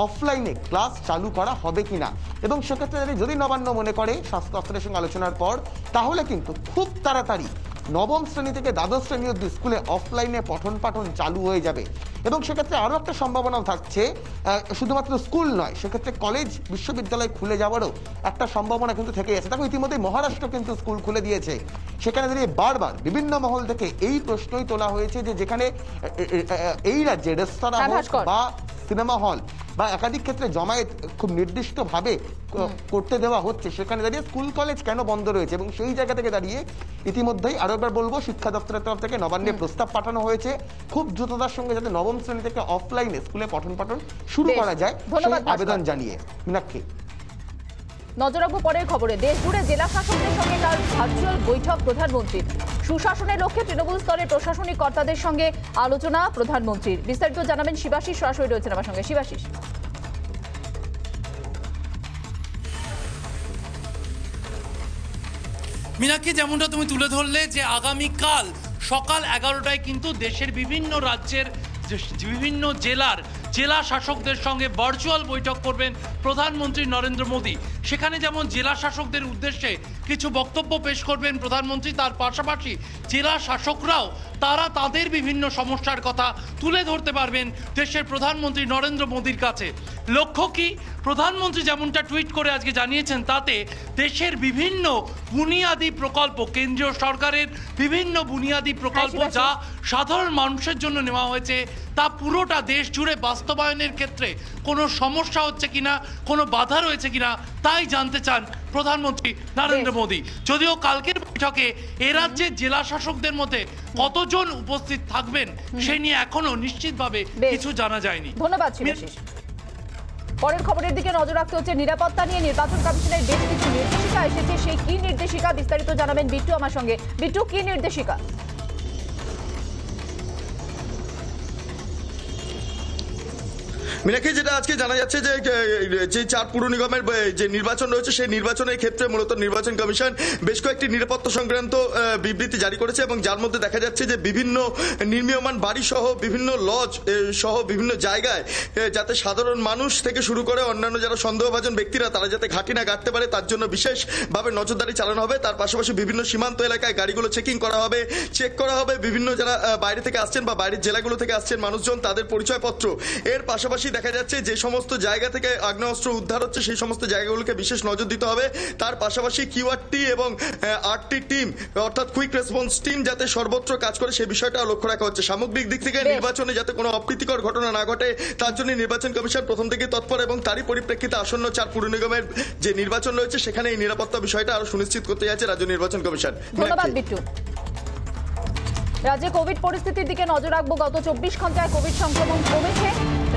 অফলাইনে ক্লাস চালু করা হবে কিনা। এবং সেক্ষেত্রে যদি নবান্ন মনে করে স্বাস্থ্য দপ্তরের সঙ্গে আলোচনার পর, তাহলে কিন্তু খুব তাড়াতাড়ি নবম শ্রেণী থেকে দ্বাদশ শ্রেণী অবধি স্কুলে অফলাইনে পঠন পাঠন চালু হয়ে যাবে। এবং সেক্ষেত্রে আরও একটা সম্ভাবনাও থাকছে, শুধুমাত্র স্কুল নয়, সেক্ষেত্রে কলেজ বিশ্ববিদ্যালয় খুলে যাওয়ারও একটা সম্ভাবনা কিন্তু থেকে আছে। দেখো ইতিমধ্যে মহারাষ্ট্র কিন্তু স্কুল খুলে দিয়েছে, সেখানে দাঁড়িয়ে বারবার বিভিন্ন মহল থেকে এই প্রশ্নই তোলা হয়েছে যে যেখানে এই রাজ্যে রেস্তোরাঁ বা সিনেমা হল বা একাধিক ক্ষেত্রে জমায়েত খুব নির্দিষ্টভাবে করতে দেওয়া হচ্ছে, সেখানে দাঁড়িয়ে স্কুল কলেজ কেন বন্ধ রয়েছে। এবং সেই জায়গা থেকে দাঁড়িয়ে ইতিমধ্যেই আরো একবার বলবো, শিক্ষা দপ্তরের তরফ থেকে নবান্নে প্রস্তাব পাঠানো হয়েছে খুব দ্রুততার সঙ্গে যাতে নবম শ্রেণী থেকে অফলাইনে স্কুলে পঠন পাঠন শুরু করা যায়, সেই আবেদন জানিয়ে। মীনাক্ষী, নজর রাখবো পরের খবরে। দেশ জুড়ে জেলা শাসকদের সঙ্গে কাল ভার্চুয়াল বৈঠক প্রধানমন্ত্রীর। সুশাসনের লক্ষ্যে তৃণমূল স্তরের প্রশাসনিক কর্তাদের সঙ্গে আলোচনা প্রধানমন্ত্রীর। বিস্তারিত জানাবেন শিবাশিস, সরাসরি রয়েছেন আমার সঙ্গে। শিবাশিস, মীনাক্ষী, যেমনটা তুমি তুলে ধরলে যে আগামীকাল সকাল 11টায় কিন্তু দেশের বিভিন্ন রাজ্যের বিভিন্ন জেলা শাসকদের সঙ্গে ভার্চুয়াল বৈঠক করবেন প্রধানমন্ত্রী নরেন্দ্র মোদী। সেখানে যেমন জেলা শাসকদের উদ্দেশ্যে কিছু বক্তব্য পেশ করবেন প্রধানমন্ত্রী, তার পাশাপাশি জেলা শাসকরাও তারা তাদের বিভিন্ন সমস্যার কথা তুলে ধরতে পারবেন দেশের প্রধানমন্ত্রী নরেন্দ্র মোদীর কাছে। লক্ষ্য কি, প্রধানমন্ত্রী যেমনটা টুইট করে আজকে জানিয়েছেন, তাতে দেশের বিভিন্ন বুনিয়াদী প্রকল্প, কেন্দ্রীয় সরকারের বিভিন্ন বুনিয়াদী প্রকল্প যা সাধারণ মানুষের জন্য নেওয়া হয়েছে, তা পুরোটা দেশ জুড়ে বাস্তবায়নের ক্ষেত্রে কোনো সমস্যা হচ্ছে কিনা, কোনো বাধা রয়েছে কিনা, তাই জানতে চান প্রধানমন্ত্রী নরেন্দ্র মোদী। যদিও কালকের বৈঠকে এ রাজ্যের জেলা শাসকদের মধ্যে কতজন উপস্থিত থাকবেন সে নিয়ে এখনো নিশ্চিতভাবে কিছু জানা যায়নি। ধন্যবাদ শিবাশিস। পরের খবরের দিকে নজর রাখতে হচ্ছে। নিরাপত্তা নিয়ে নির্বাচন কমিশনের বেশ কিছু নির্দেশিকা এসেছে, সেই কি নির্দেশিকা বিস্তারিত জানাবেন বিট্টু আমার সঙ্গে। বিট্টু, কি নির্দেশিকা? মিনাক্ষী, যেটা আজকে জানা যাচ্ছে যে 4 পুর নিগমের যে নির্বাচন রয়েছে সেই নির্বাচনের ক্ষেত্রে মূলত নির্বাচন কমিশন বেশ কয়েকটি নিরাপত্তা সংক্রান্ত বিবৃতি জারি করেছে, এবং যার মধ্যে দেখা যাচ্ছে যে বিভিন্ন নির্মীয়মান বাড়ি সহ বিভিন্ন লজ সহ বিভিন্ন জায়গায় যাতে সাধারণ মানুষ থেকে শুরু করে অন্যান্য যারা সন্দেহভাজন ব্যক্তিরা তারা যাতে ঘাঁটি না গাড়তে পারে তার জন্য বিশেষভাবে নজরদারি চালানো হবে। তার পাশাপাশি বিভিন্ন সীমান্ত এলাকায় গাড়িগুলো চেকিং করা হবে, চেক করা হবে বিভিন্ন যারা বাইরে থেকে আসছেন বা বাইরের জেলাগুলো থেকে আসছেন মানুষজন, তাদের পরিচয়পত্র। এর পাশাপাশি দেখা যাচ্ছে যে সমস্ত জায়গা থেকে আগ্নেয়াস্ত্র উদ্ধার হচ্ছে সেই সমস্ত জায়গাগুলোকে বিশেষ নজর দিতে হবে। তার পাশাপাশি কিউআরটি এবং আরটি টিম অর্থাৎ কুইক রেসপন্স টিম যাতে সর্বত্র কাজ করে সেই বিষয়টা লক্ষ্য রাখা হচ্ছে। সামগ্রিক দিক থেকে নির্বাচনে যাতে কোনো অপ্রীতিকর ঘটনা না ঘটে তার জন্য নির্বাচন কমিশন প্রথম থেকে তৎপর, এবং তারই পরিপ্রেক্ষিতে আসন্ন 4 পুর নিগমের যে নির্বাচন রয়েছে সেখানে এই নিরাপত্তা বিষয়টা আরো সুনিশ্চিত করতে যাচ্ছে রাজ্য নির্বাচন কমিশন। ধন্যবাদ বিট্টু। রাজ্যে কোভিড পরিস্থিতির দিকে নজর রাখবো। গত 24 ঘন্টায় কোভিড সংক্রমণ কমেছে।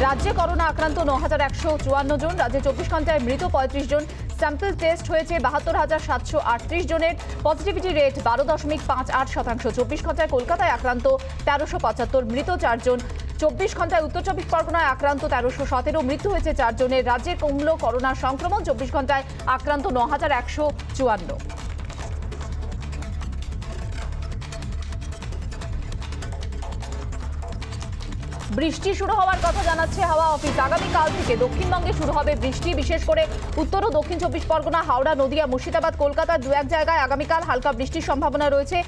রাজ্যে করোনা আক্রান্ত 9154 জন, রাজ্যে 24 ঘন্টায় মৃত 35 জন, স্যাম্পল টেস্ট হয়েছে 72,738 জনের, পজিটিভিটি রেট 12.58%। 24 ঘন্টায় কলকাতায় আক্রান্ত 1375, মৃত 4 জন। 24 ঘন্টায় উত্তর চব্বিশ পরগনায় আক্রান্ত 1317, মৃত্যু হয়েছে 4 জনের। রাজ্যে কমল করোনা সংক্রমণ, 24 ঘন্টায় আক্রান্ত 9154। বৃষ্টি শুরু হওয়ার কথা জানাচ্ছে হাওয়া অফিস। আগামীকাল থেকে দক্ষিণবঙ্গে শুরু হবে বৃষ্টি, বিশেষ করে উত্তর ও দক্ষিণ চব্বিশ পরগনা, হাওড়া, নদিয়া, মুর্শিদাবাদ, কলকাতার 2-1 জায়গায় আগামীকাল হালকা বৃষ্টির সম্ভাবনা রয়েছে।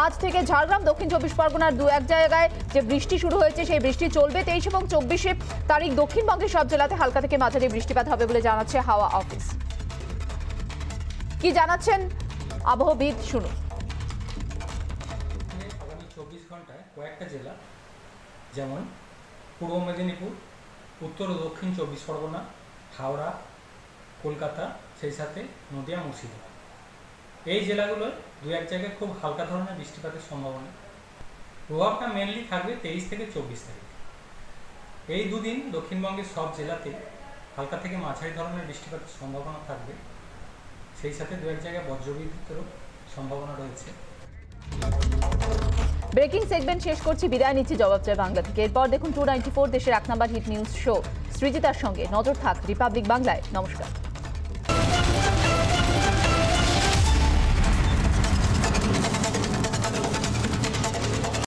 আজ থেকে ঝাড়গ্রাম, দক্ষিণ চব্বিশ পরগনার 2-1 জায়গায় যে বৃষ্টি শুরু হয়েছে সেই বৃষ্টি চলবে। 23 এবং 24 তারিখ দক্ষিণবঙ্গের সব জেলাতে হালকা থেকে মাঝারি বৃষ্টিপাত হবে বলে জানাচ্ছে হাওয়া অফিস। কি জানাচ্ছেন আবহবিদ, শুনুন। আগামী 24 ঘন্টায় কয়েকটা জেলা যেমন পূর্ব মেদিনীপুর, উত্তর ও দক্ষিণ চব্বিশ পরগনা, হাওড়া, কলকাতা, সেই সাথে নদিয়া, মুর্শিদাবাদ, এই জেলাগুলোয় 2-1 জায়গায় খুব হালকা ধরনের বৃষ্টিপাতের সম্ভাবনা। প্রভাবটা মেনলি থাকবে 23 থেকে 24 তারিখ। এই দুদিন দক্ষিণবঙ্গের সব জেলাতে হালকা থেকে মাঝারি ধরনের বৃষ্টিপাতের সম্ভাবনা থাকবে, সেই সাথে 2-1 জায়গায় বজ্রবিদ্যুতেরও সম্ভাবনা রয়েছে। ব্রেকিং সেগমেন্ট শেষ করছি, বিদায় নিচ্ছি জবাব চাই বাংলা থেকে। এরপর দেখুন 294 দেশের 1 নম্বর হিট নিউজ শো সৃজিতার সঙ্গে। নজর থাক রিপাবলিক বাংলায়। নমস্কার।